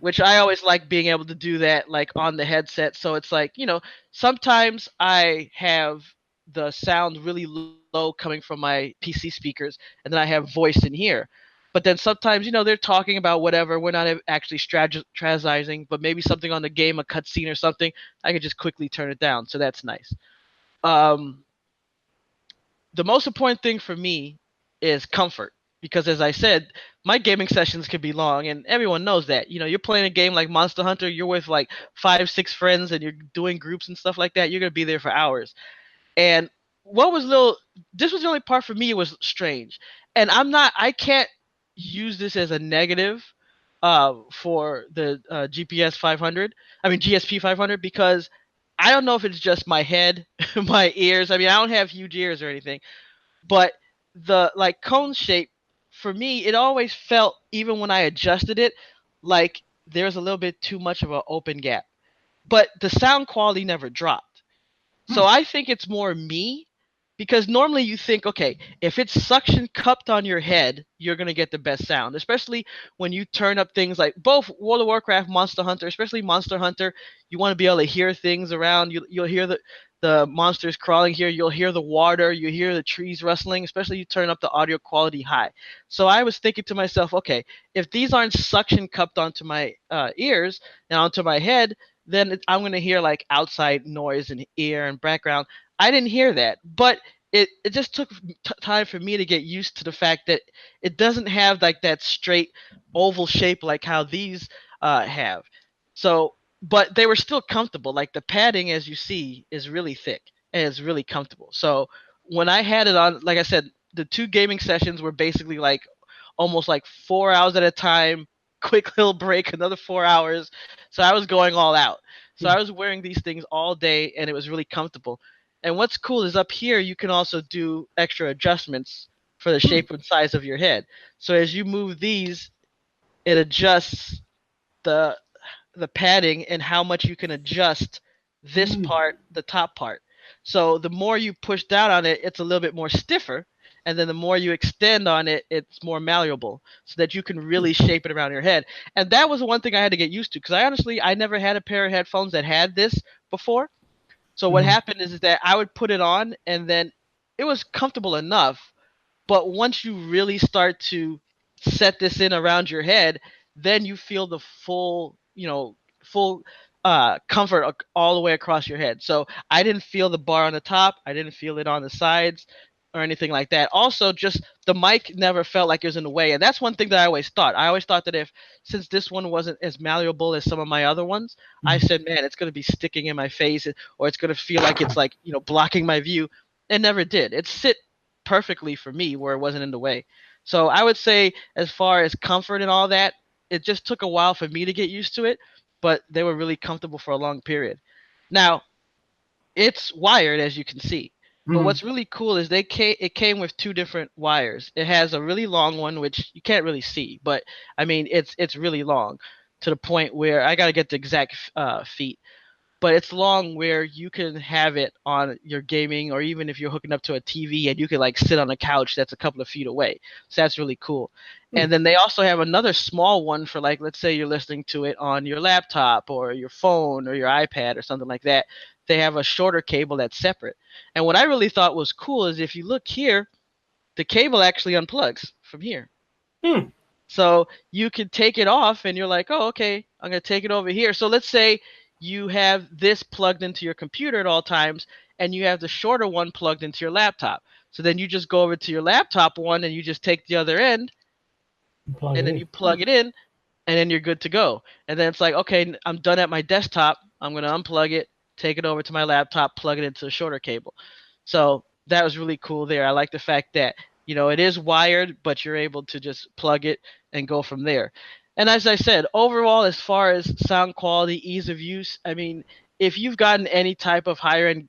which I always like being able to do that like on the headset. So it's like, sometimes I have the sound really low coming from my PC speakers, and then I have voice in here. But then sometimes, they're talking about whatever. We're not actually strategizing, but maybe something on the game, a cutscene or something. I could just quickly turn it down. So that's nice. Um, the most important thing for me is comfort, because as I said, my gaming sessions can be long, and everyone knows that. You're playing a game like Monster Hunter, you're with like 5 6 friends and you're doing groups and stuff like that, you're going to be there for hours. And what was little this was the only part for me it was strange. And I can't use this as a negative for the GPS 500, I mean GSP 500, because I don't know if it's just my head, my ears. I mean, I don't have huge ears or anything, but the like cone shape for me, it always felt, even when I adjusted it, like there's a little bit too much of an open gap. But the sound quality never dropped. So I think it's more me, because normally you think, okay, if it's suction cupped on your head, you're going to get the best sound, especially when you turn up things like both World of Warcraft, Monster Hunter, especially Monster Hunter. You want to be able to hear things around. You'll hear the monsters crawling here. You'll hear the water. You hear the trees rustling, especially you turn up the audio quality high. So I was thinking to myself, okay, if these aren't suction cupped onto my ears and onto my head, then I'm going to hear like outside noise and ear and background. I didn't hear that, but it just took time for me to get used to the fact that it doesn't have like that straight oval shape like how these have. So, but they were still comfortable. Like the padding, as you see, is really thick and it's really comfortable. So when I had it on, like I said, the two gaming sessions were basically like almost like 4 hours at a time, quick little break, another 4 hours. So I was going all out. So I was wearing these things all day and it was really comfortable. And what's cool is up here, you can also do extra adjustments for the shape and size of your head. So as you move these, it adjusts the the padding and how much you can adjust this part, the top part. So the more you push down on it, it's a little bit more stiffer. And then the more you extend on it, it's more malleable, so that you can really shape it around your head. And that was the one thing I had to get used to, because I never had a pair of headphones that had this before. So what happened is that I would put it on and then it was comfortable enough. But once you really start to set this in around your head, then you feel the full comfort all the way across your head. So I didn't feel the bar on the top. I didn't feel it on the sides or anything like that. Also, just the mic never felt like it was in the way. And that's one thing that I always thought. I always thought that since this one wasn't as malleable as some of my other ones, I said, man, it's going to be sticking in my face, or it's going to feel like it's like, blocking my view. It never did. It sit perfectly for me where it wasn't in the way. So I would say, as far as comfort and all that, it just took a while for me to get used to it, but they were really comfortable for a long period. Now, it's wired, as you can see. But Mhm. what's really cool is it came with two different wires. It has a really long one, which you can't really see, but I mean it's really long to the point where I gotta get the exact feet, but it's long where you can have it on your gaming, or even if you're hooking up to a TV and you can like sit on a couch that's a couple of feet away. So that's really cool. Hmm. And then they also have another small one for, like, let's say you're listening to it on your laptop or your phone or your iPad or something like that. They have a shorter cable that's separate. And what I really thought was cool is if you look here, the cable actually unplugs from here. Hmm. So you could take it off and you're like, oh, okay, I'm going to take it over here. So let's say you have this plugged into your computer at all times and you have the shorter one plugged into your laptop. So then you just go over to your laptop one and you just take the other end Plug and it then in. you plug it in and then you're good to go. And then it's like, okay, I'm done at my desktop. I'm going to unplug it, take it over to my laptop, plug it into the shorter cable. So that was really cool there. I like the fact that, it is wired, but you're able to just plug it and go from there. And as I said, overall, as far as sound quality, ease of use, I mean, if you've gotten any type of higher end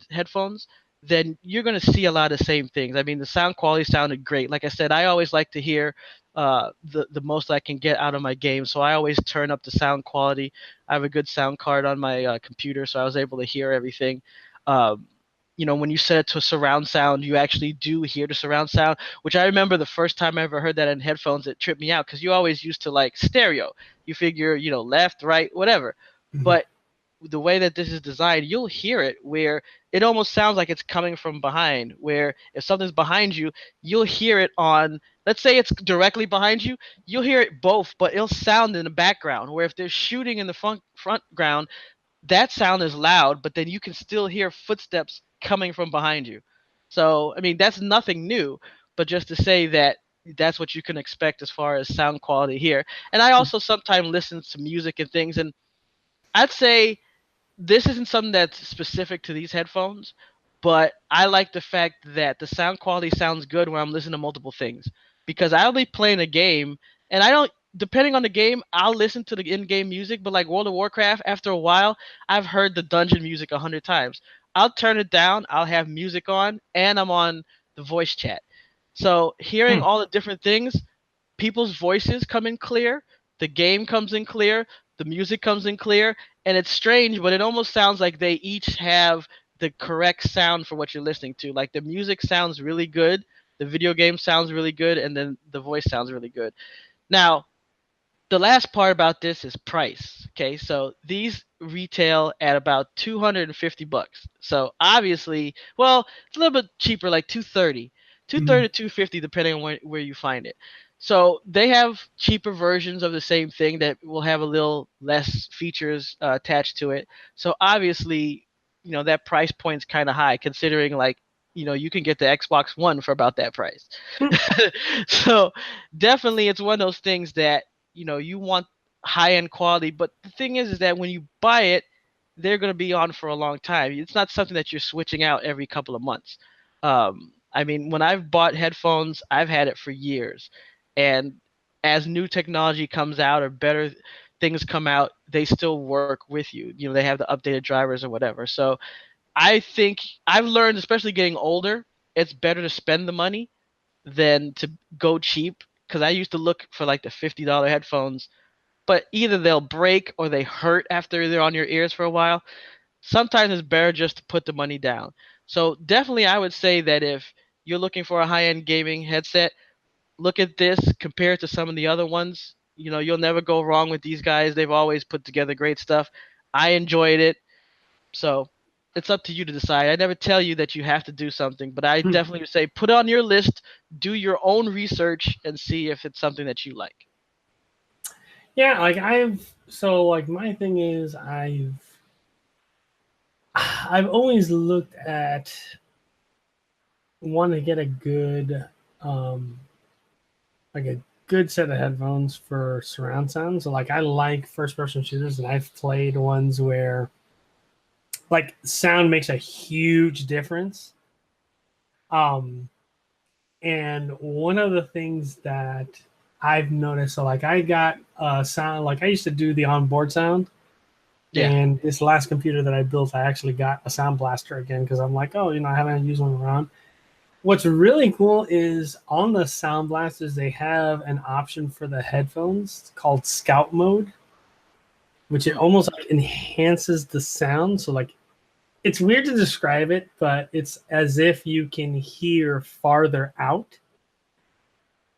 headphones, then you're going to see a lot of the same things. I mean, the sound quality sounded great. Like I said, I always like to hear the most I can get out of my game, so I always turn up the sound quality. I have a good sound card on my computer, so I was able to hear everything. Um, when you set it to surround sound, you actually do hear the surround sound, which I remember the first time I ever heard that in headphones, it tripped me out because you always used to like stereo. You figure, left, right, whatever. Mhm. But the way that this is designed, you'll hear it where it almost sounds like it's coming from behind. Where if something's behind you, you'll hear it on, let's say it's directly behind you, you'll hear it both, but it'll sound in the background. Where if there's shooting in the front ground, that sound is loud, but then you can still hear footsteps coming from behind you. So, I mean, that's nothing new, but just to say that that's what you can expect as far as sound quality here. And I also sometimes listen to music and things, and I'd say this isn't something that's specific to these headphones, but I like the fact that the sound quality sounds good when I'm listening to multiple things. Because I'll be playing a game and I don't, depending on the game, I'll listen to the in-game music, but like World of Warcraft, after a while, I've heard the dungeon music 100 times. I'll turn it down, I'll have music on, and I'm on the voice chat. So hearing Hmm. all the different things, people's voices come in clear, the game comes in clear, the music comes in clear, and it's strange, but it almost sounds like they each have the correct sound for what you're listening to. Like the music sounds really good, the video game sounds really good, and then the voice sounds really good. Now, the last part about this is price. Okay, so these retail at about $250. So obviously, well, it's a little bit cheaper, like 230, Mhm. 230 to 250, depending on where you find it. So they have cheaper versions of the same thing that will have a little less features attached to it. So obviously, that price point's kind of high, considering like you can get the Xbox One for about that price. Hmm. So definitely, it's one of those things that you want high end quality, but the thing is that when you buy it, they're going to be on for a long time. It's not something that you're switching out every couple of months. I mean, when I've bought headphones, I've had it for years, and as new technology comes out or better things come out, they still work with you. They have the updated drivers or whatever. So I think I've learned, especially getting older, it's better to spend the money than to go cheap. Because I used to look for like the $50 headphones, but either they'll break or they hurt after they're on your ears for a while. Sometimes it's better just to put the money down. So definitely, I would say that if you're looking for a high-end gaming headset, look at this, compare it to some of the other ones. You'll never go wrong with these guys. They've always put together great stuff. I enjoyed it. So it's up to you to decide. I never tell you that you have to do something, but I Hmm. definitely would say put it on your list, do your own research, and see if it's something that you like. Yeah, like my thing is I've always looked at want to get a good um like a good set of headphones for surround sound. So like I like first person shooters and I've played ones where like sound makes a huge difference. Um and one of the things that I've noticed. So like I got sound, like I used to do the onboard sound. Yeah. And this last computer that I built, I actually got a sound blaster again because I'm like, oh, I haven't used one around. What's really cool is on the sound blasters, they have an option for the headphones called Scout Mode, which it almost like enhances the sound. So like, it's weird to describe it, but it's as if you can hear farther out.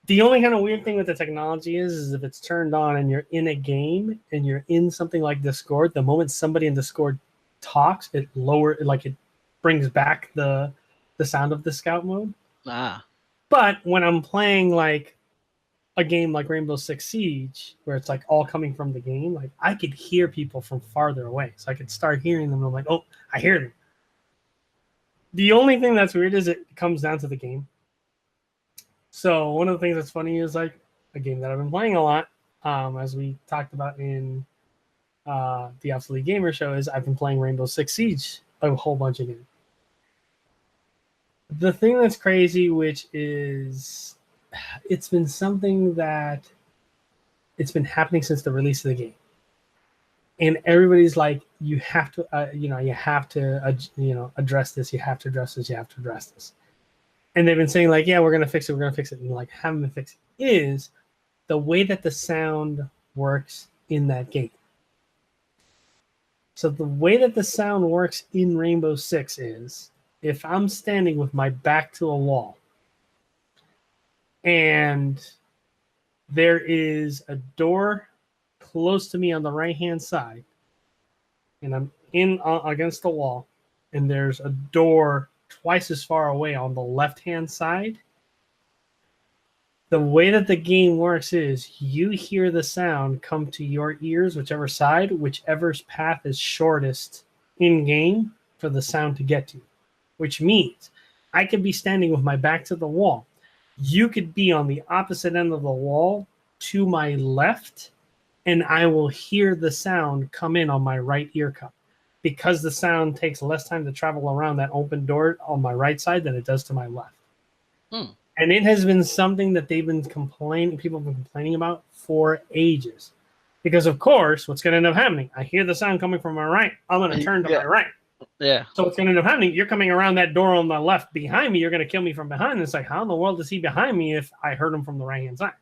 The only kind of weird thing with the technology is if it's turned on and you're in a game and you're in something like Discord, the moment somebody in Discord talks, it brings back the sound of the Scout Mode. Ah. But when I'm playing like a game like Rainbow Six Siege, where it's like all coming from the game, like I could hear people from farther away. So I could start hearing them and I'm like, oh, I hear them. The only thing that's weird is it comes down to the game. So one of the things that's funny is like a game that I've been playing a lot, as we talked about in the Obsolete Gamer show, is I've been playing Rainbow Six Siege a whole bunch of games. The thing that's crazy, which is it's been something that it's been happening since the release of the game. And everybody's like, you have to, you have to, address this. You have to address this. You have to address this. And they've been saying like, yeah, we're going to fix it. We're going to fix it. And like, haven't been fixed is the way that the sound works in that game. So the way that the sound works in Rainbow Six is if I'm standing with my back to a wall and there is a door close to me on the right-hand side and I'm in against the wall and there's a door twice as far away on the left-hand side, the way that the game works is you hear the sound come to your ears, whichever side, whichever path is shortest in-game for the sound to get to, which means I could be standing with my back to the wall. You could be on the opposite end of the wall to my left, and I will hear the sound come in on my right ear cup. Because the sound takes less time to travel around that open door on my right side than it does to my left. And it has been something that people have been complaining about for ages. Because, of course, what's going to end up happening? I hear the sound coming from my right. I'm going to turn to my right. Yeah. So what's going to end up happening? You're coming around that door on the left behind me. You're going to kill me from behind. And it's like, how in the world is he behind me if I heard him from the right-hand side?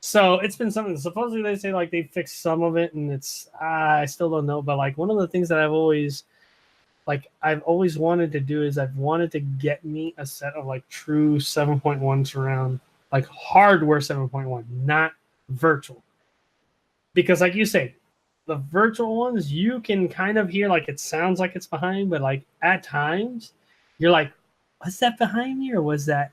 So it's been something. Supposedly they say like they fixed some of it, and it's I still don't know. But like one of the things that I've always wanted to do is I've wanted to get me a set of like true 7.1 surround, like hardware 7.1, not virtual. Because like you say, the virtual ones you can kind of hear like it sounds like it's behind, but like at times you're like, was that behind me or was that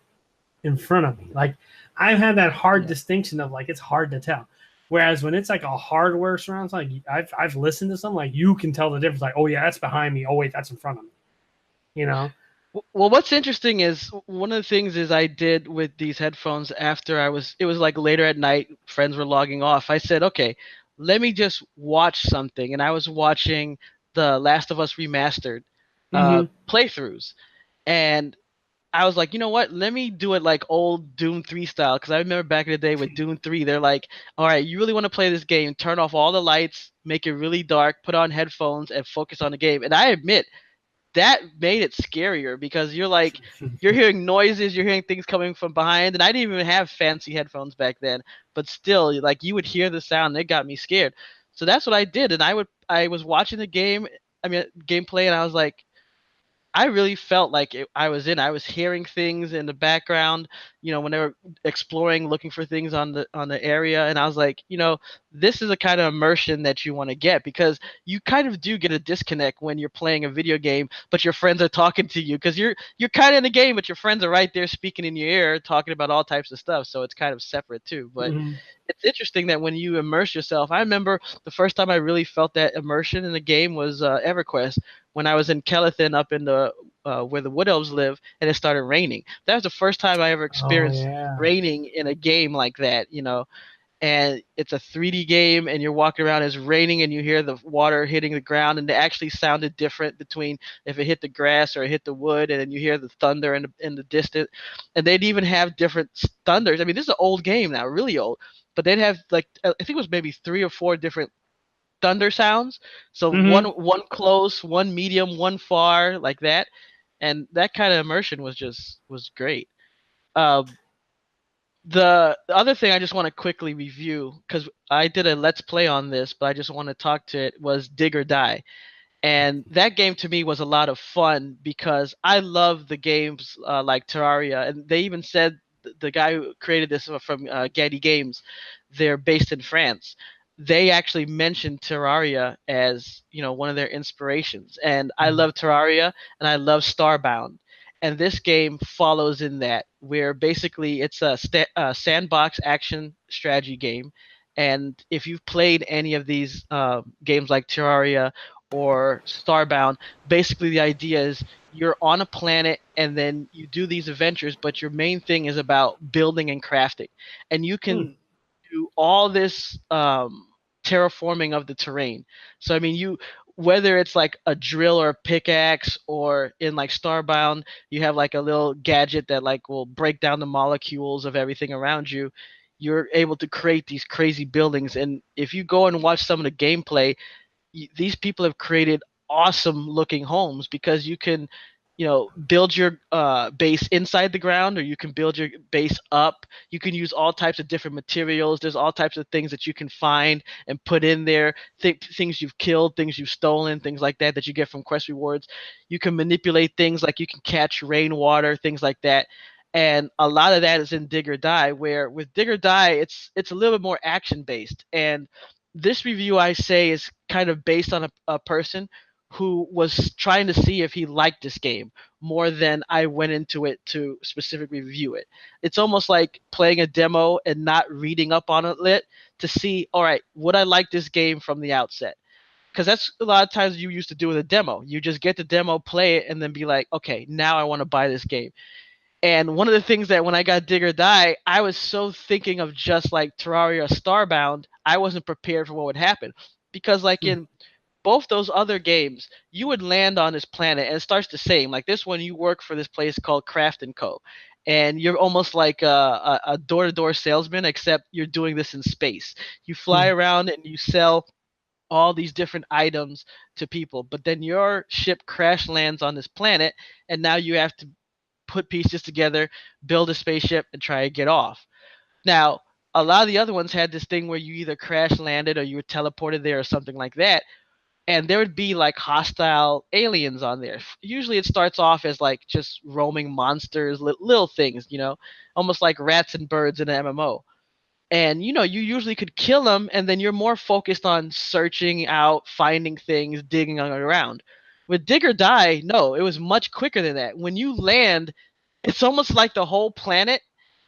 in front of me? Like I've had that hard distinction of like it's hard to tell. Whereas when it's like a hardware surround, like I've listened to some, like you can tell the difference. Like, oh yeah, that's behind me. Oh wait, that's in front of me. Well, what's interesting is one of the things is I did with these headphones after it was like later at night, friends were logging off. I said, okay, let me just watch something, and I was watching the Last of Us Remastered playthroughs, and I was like, you know what? Let me do it like old Doom 3 style. Because I remember back in the day with Doom 3, they're like, all right, you really want to play this game, turn off all the lights, make it really dark, put on headphones, and focus on the game. And I admit, that made it scarier because you're hearing noises, you're hearing things coming from behind. And I didn't even have fancy headphones back then. But still, like you would hear the sound, and it got me scared. So that's what I did. And I was watching the gameplay, and I was like, I really felt like I was hearing things in the background, when they were exploring, looking for things on the area. And I was like, this is a kind of immersion that you want to get, because you kind of do get a disconnect when you're playing a video game, but your friends are talking to you, because you're kind of in the game, but your friends are right there speaking in your ear, talking about all types of stuff. So it's kind of separate too. But it's interesting that when you immerse yourself, I remember the first time I really felt that immersion in the game was EverQuest, when I was in Kelethin up in the where the Wood Elves live, and it started raining. That was the first time I ever experienced raining in a game like that, and it's a 3D game, and you're walking around, it's raining, and you hear the water hitting the ground, and it actually sounded different between if it hit the grass or it hit the wood, and then you hear the thunder in the distance. And they'd even have different thunders. I mean, this is an old game now, really old, but they'd have like I think it was maybe 3 or 4 different thunder sounds. So Mm-hmm. one close, one medium, one far, like that, and that kind of immersion was great. Um, the other thing I just want to quickly review, because I did a let's play on this, but I just want to talk to it, was Dig or Die. And that game to me was a lot of fun because I love the games like Terraria, and they even said the guy who created this from Getty Games, they're based in France. They actually mentioned Terraria as one of their inspirations, and I love Terraria and I love Starbound, and this game follows in that, where basically it's a sandbox action strategy game. And if you've played any of these games like Terraria or Starbound, basically the idea is you're on a planet and then you do these adventures, but your main thing is about building and crafting. And you can do all this terraforming of the terrain. So I mean, whether it's like a drill or a pickaxe, or in like Starbound, you have like a little gadget that like will break down the molecules of everything around you. You're able to create these crazy buildings, and if you go and watch some of the gameplay, these people have created awesome looking homes because you can build your base inside the ground, or you can build your base up. You can use all types of different materials. There's all types of things that you can find and put in there, things you've killed, things you've stolen, things like that you get from quest rewards. You can manipulate things, like you can catch rainwater, things like that. And a lot of that is in Dig or Die, where with Dig or Die it's a little bit more action based. And this review, I say, is kind of based on a person who was trying to see if he liked this game more than I went into it to specifically review it. It's almost like playing a demo and not reading up on it to see, all right, would I like this game from the outset? Because that's a lot of times you used to do with a demo. You just get the demo, play it, and then be like, okay, now I want to buy this game. And one of the things that when I got Dig or Die, I was so thinking of just like Terraria Starbound, I wasn't prepared for what would happen. Because like in both those other games, you would land on this planet and it starts the same. Like this one, you work for this place called Craft and Co. And you're almost like a door-to-door salesman, except you're doing this in space. You fly around and you sell all these different items to people, but then your ship crash lands on this planet, and now you have to put pieces together, build a spaceship, and try to get off. Now, a lot of the other ones had this thing where you either crash landed or you were teleported there or something like that, and there would be like hostile aliens on there. Usually it starts off as like just roaming monsters, little things, almost like rats and birds in an MMO. And you usually could kill them, and then you're more focused on searching out, finding things, digging around. With Dig or Die, no, it was much quicker than that. When you land, it's almost like the whole planet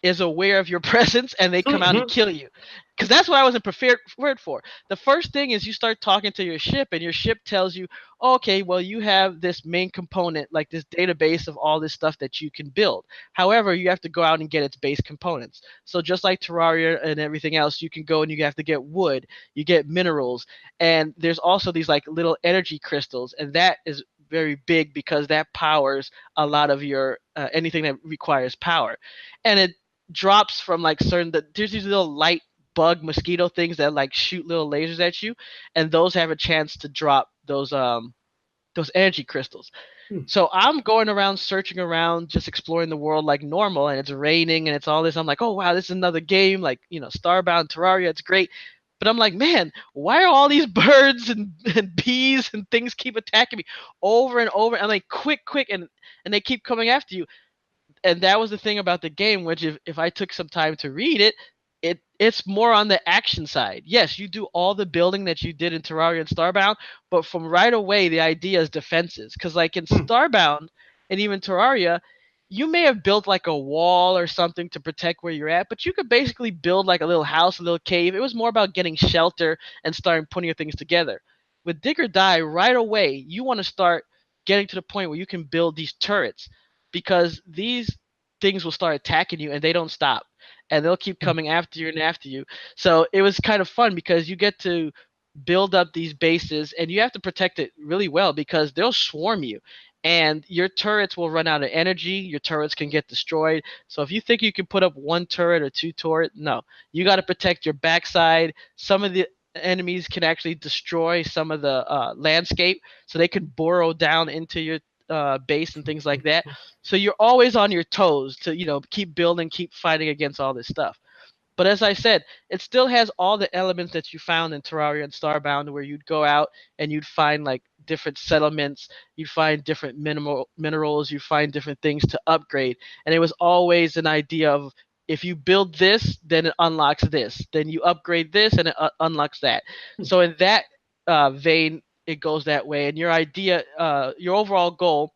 is aware of your presence and they come out and kill you. Because that's what I wasn't prepared for. The first thing is you start talking to your ship, and your ship tells you, oh, okay, well, you have this main component, like this database of all this stuff that you can build. However, you have to go out and get its base components. So just like Terraria and everything else, you can go and you have to get wood, you get minerals, and there's also these like little energy crystals, and that is very big because that powers a lot of your anything that requires power. And it drops from like there's these little light bug mosquito things that like shoot little lasers at you, and those have a chance to drop those energy crystals. So I'm going around searching around, just exploring the world like normal, and it's raining and it's all this. I'm like, oh wow, this is another game, like Starbound, Terraria, it's great. But I'm like, man, why are all these birds and bees and things keep attacking me over and over? I'm like, quick, and they keep coming after you. And that was the thing about the game, which if I took some time to read it, it's more on the action side. Yes, you do all the building that you did in Terraria and Starbound, but from right away the idea is defenses. Because like in Starbound and even Terraria, you may have built like a wall or something to protect where you're at, but you could basically build like a little house, a little cave. It was more about getting shelter and starting putting your things together. With Dig or Die, right away you want to start getting to the point where you can build these turrets, because these things will start attacking you and they don't stop. and they'll keep coming after you and after you. So it was kind of fun because you get to build up these bases, and you have to protect it really well because they'll swarm you. And your turrets will run out of energy. Your turrets can get destroyed. So if you think you can put up one turret or two turret, no. You got to protect your backside. Some of the enemies can actually destroy some of the landscape, so they can burrow down into your base and things like that. So you're always on your toes to keep building, keep fighting against all this stuff. But as I said, it still has all the elements that you found in Terraria and Starbound, where you'd go out and you'd find like different settlements, you'd find different minerals, you'd find different things to upgrade. And it was always an idea of, if you build this, then it unlocks this. Then you upgrade this, and it unlocks that. So in that vein, it goes that way. And your overall goal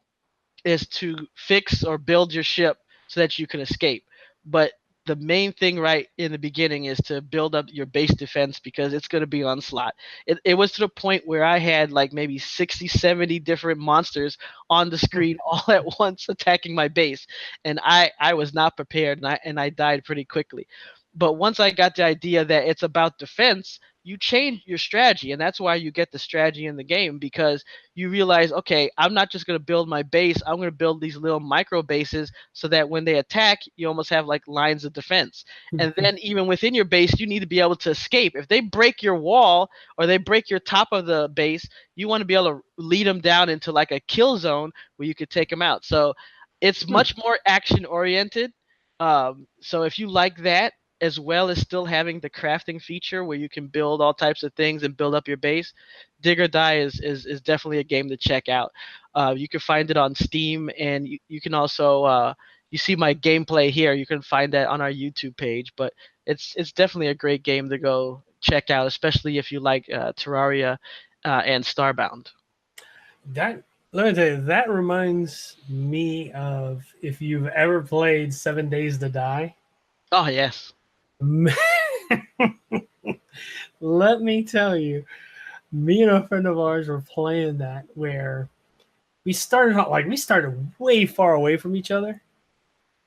is to fix or build your ship so that you can escape. But the main thing right in the beginning is to build up your base defense, because it's going to be onslaught. It was to the point where I had like maybe 60, 70 different monsters on the screen all at once attacking my base. And I was not prepared, and I died pretty quickly. But once I got the idea that it's about defense, you change your strategy. And that's why you get the strategy in the game, because you realize, okay, I'm not just going to build my base. I'm going to build these little micro bases so that when they attack, you almost have like lines of defense. And then even within your base, you need to be able to escape. If they break your wall or they break your top of the base, you want to be able to lead them down into like a kill zone where you could take them out. So it's much more action oriented. So if you like that, as well as still having the crafting feature where you can build all types of things and build up your base, Dig or Die is definitely a game to check out. You can find it on Steam, and you can also you see my gameplay here. You can find that on our YouTube page. But it's definitely a great game to go check out, especially if you like Terraria and Starbound. Let me tell you, that reminds me of, if you've ever played 7 Days to Die. Oh yes. Let me tell you, me and a friend of ours were playing that, where we started way far away from each other,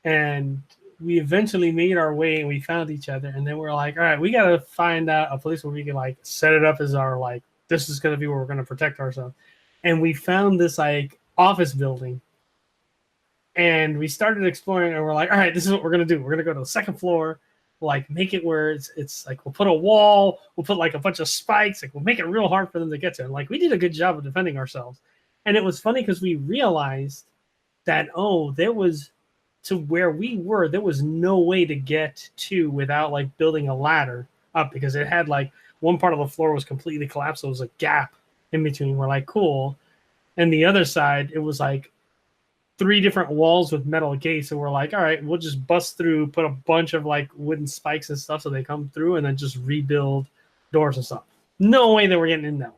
and we eventually made our way and we found each other, and then we're like, all right, we got to find out a place where we can like set it up as our, like, this is going to be where we're going to protect ourselves. And we found this like office building, and we started exploring, and we're like, all right, this is what we're going to do. We're going to go to the second floor, like make it where it's like, we'll put a wall, we'll put like a bunch of spikes, like we'll make it real hard for them to get to. And like, we did a good job of defending ourselves. And it was funny because we realized that, there was, to where we were, there was no way to get to without like building a ladder up, because it had like one part of the floor was completely collapsed. So it was a gap in between. We're like, cool. And the other side, it was like 3 different walls with metal gates. So we're like, all right, we'll just bust through, put a bunch of like wooden spikes and stuff so they come through, and then just rebuild doors and stuff. No way that we're getting in that way.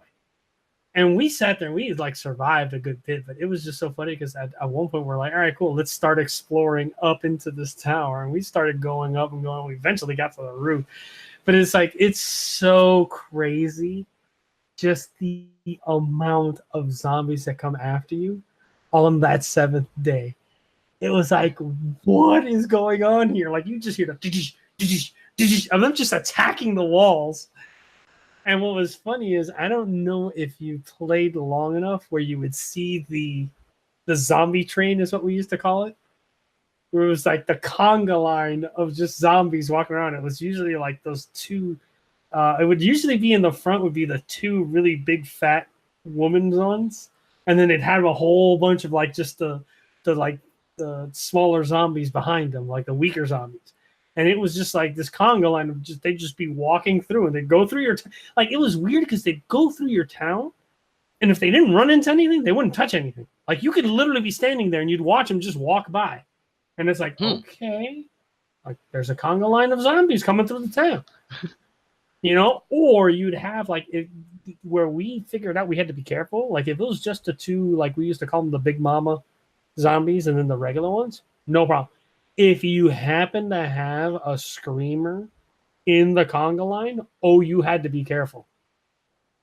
And we sat there and we like survived a good bit, but it was just so funny because at one point we're like, all right, cool, let's start exploring up into this tower. And we started going up and going. We eventually got to the roof. But it's like, it's so crazy, just the amount of zombies that come after you on that 7th day. It was like, what is going on here? Like, you just hear the of them just attacking the walls. And what was funny is, I don't know if you played long enough where you would see the zombie train, is what we used to call it, where it was like the conga line of just zombies walking around. It was usually like those 2 it would usually be in the front would be the 2 really big fat women's ones, and then it'd have a whole bunch of like just the smaller zombies behind them, like the weaker zombies. And it was just like this conga line of they'd just be walking through, and they'd go through your like, it was weird because they'd go through your town, and if they didn't run into anything, they wouldn't touch anything. Like, you could literally be standing there and you'd watch them just walk by, and it's like, okay, like there's a conga line of zombies coming through the town. Or you'd have like, where we figured out we had to be careful. Like, if it was just the 2, like we used to call them the big mama zombies, and then the regular ones, no problem. If you happen to have a screamer in the conga line, you had to be careful,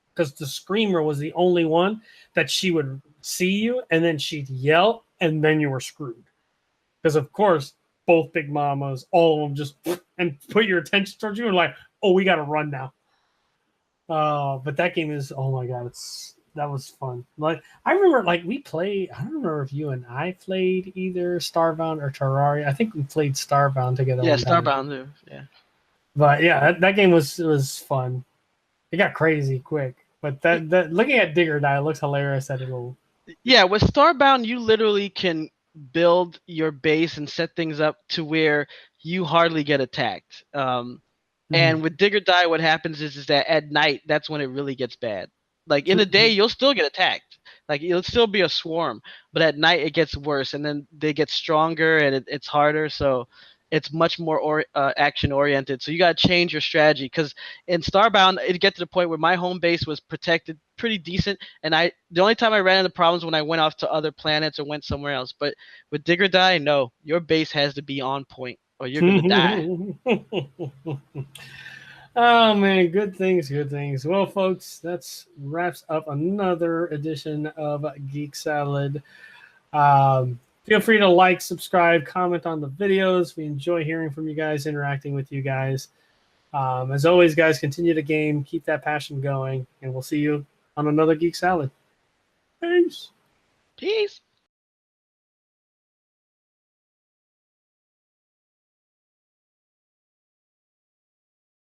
because the screamer was the only one that she would see you, and then she'd yell, and then you were screwed. Because of course, both big mamas, all of them just and put your attention towards you and like, oh, we got to run now. But that game is, oh my god, that was fun. Like I remember, like we played. I don't remember if you and I played either Starbound or Terraria. I think we played Starbound together. Yeah, one time. Starbound too. Yeah. But yeah, that game was fun. It got crazy quick. But that looking at Dig or Die looks hilarious. That it'll. Yeah, with Starbound, you literally can build your base and set things up to where you hardly get attacked. And with Dig or Die, what happens is that at night, that's when it really gets bad. Like in the day, you'll still get attacked. Like it'll still be a swarm, but at night it gets worse, and then they get stronger, and it's harder. So it's much more action oriented. So you gotta change your strategy because in Starbound, it get to the point where my home base was protected pretty decent, and the only time I ran into problems when I went off to other planets or went somewhere else. But with Dig or Die, no, your base has to be on point, or you're gonna die. Oh man, good things. Well, folks, that's wraps up another edition of Geek Salad. Feel free to like, subscribe, comment on the videos. We enjoy hearing from you guys, interacting with you guys. As always, guys, continue to game, keep that passion going, and we'll see you on another Geek Salad. Peace. Peace.